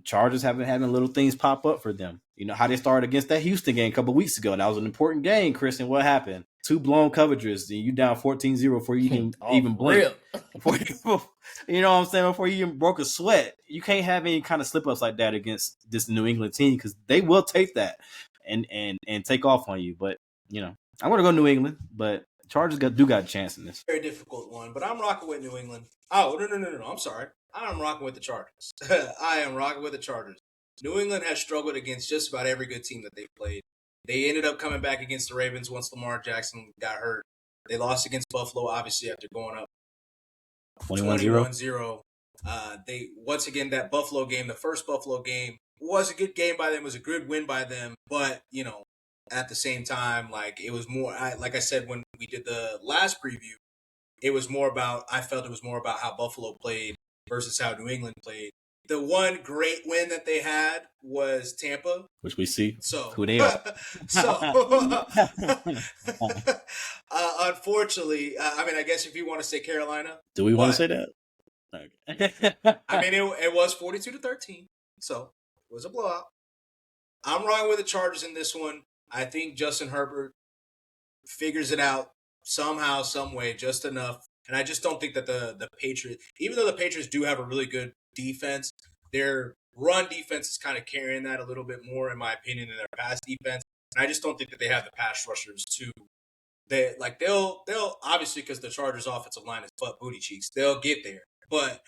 Chargers have been having little things pop up for them. You know how they started against that Houston game a couple weeks ago. That was an important game, Chris. And what happened? 2 blown coverages. And you down 14-0 before you can even blink. You know what I'm saying? Before you even broke a sweat. You can't have any kind of slip-ups like that against this New England team because they will take that and take off on you. But, I'm going to go New England. But Chargers do got a chance in this. Very difficult one. But I'm rocking with New England. Oh, no. I'm sorry. I'm rocking with the Chargers. I am rocking with the Chargers. New England has struggled against just about every good team that they've played. They ended up coming back against the Ravens once Lamar Jackson got hurt. They lost against Buffalo, obviously, after going up 21-0. Once again, that Buffalo game, the first Buffalo game, was a good game by them. It was a good win by them. But, at the same time, like, it was more, like I said, when we did the last preview, I felt it was more about how Buffalo played versus how New England played. The one great win that they had was Tampa, which we see who they are. Unfortunately, I guess if you want to say Carolina, do we want to say that? Okay. It was 42-13, so it was a blowout. I'm wrong with the Chargers in this one. I think Justin Herbert figures it out somehow, some way, just enough. And I just don't think that the Patriots, even though the Patriots do have a really good defense, their run defense is kind of carrying that a little bit more, in my opinion, than their pass defense. And I just don't think that they have the pass rushers they'll obviously, because the Chargers offensive line is butt booty cheeks, they'll get there. But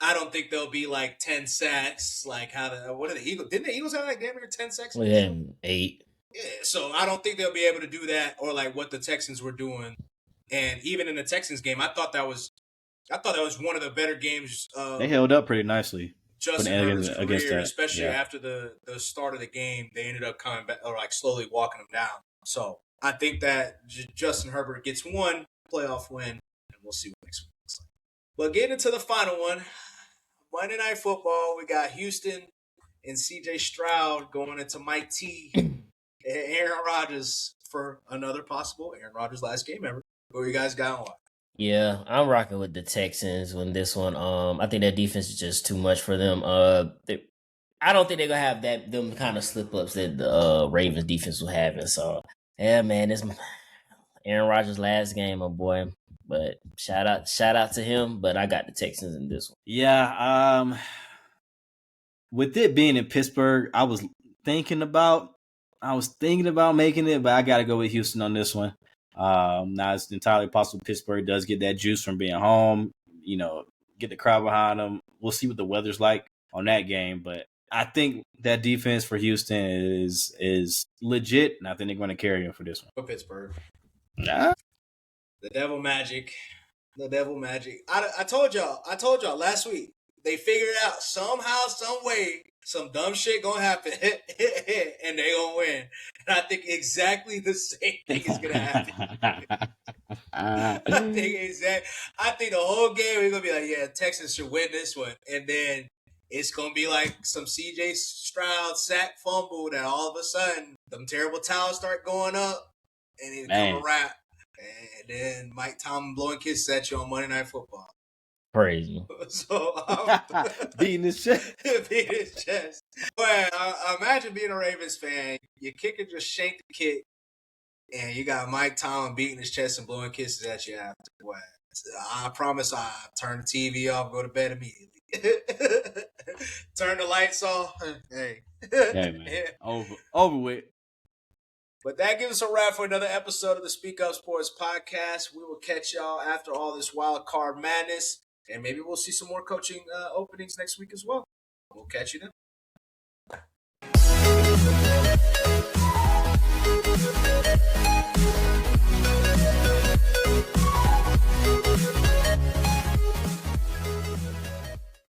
I don't think they'll be like 10 sacks, like what are the Eagles? Didn't the Eagles have like damn near 10 sacks? We had 8. Yeah, so I don't think they'll be able to do that, or like what the Texans were doing. And even in the Texans game, I thought that was one of the better games. They held up pretty nicely. Justin Herbert's career, especially after the start of the game, they ended up coming back, or like slowly walking them down. So I think that Justin Herbert gets one playoff win, and we'll see what next week looks like. But getting into the final one, Monday Night Football, we got Houston and C.J. Stroud going into Mike T and Aaron Rodgers for another possible Aaron Rodgers last game ever. Who you guys got on? Yeah, I'm rocking with the Texans on this one. I think that defense is just too much for them. I don't think they're gonna have them kind of slip ups that the Ravens defense was having. So yeah, man, it's Aaron Rodgers' last game, my boy. But shout out to him. But I got the Texans in this one. Yeah, with it being in Pittsburgh, I was thinking about making it, but I got to go with Houston on this one. Now it's entirely possible Pittsburgh does get that juice from being home, get the crowd behind them. We'll see what the weather's like on that game, but I think that defense for Houston is legit, and I think they're going to carry them for this one. For Pittsburgh. Nah. The Devil Magic. I told y'all last week, they figured out somehow, some way, some dumb shit gonna happen, and they gonna win. And I think exactly the same thing is gonna happen. I think the whole game we're gonna be like, yeah, Texas should win this one, and then it's gonna be like some C.J. Stroud sack fumble that all of a sudden them terrible towels start going up, and it come a wrap, and then Mike Tomlin blowing kisses at you on Monday Night Football. Crazy. So beating his chest. Well, imagine being a Ravens fan. Your kicker just shanked the kick, and you got Mike Tomlin beating his chest and blowing kisses at you after. Wow. I promise I turn the TV off, go to bed immediately. Turn the lights off. Hey. Hey man, over with. But that gives us a wrap for another episode of the Speak Up Sports Podcast. We will catch y'all after all this wild card madness, and maybe we'll see some more coaching openings next week as well. We'll catch you then.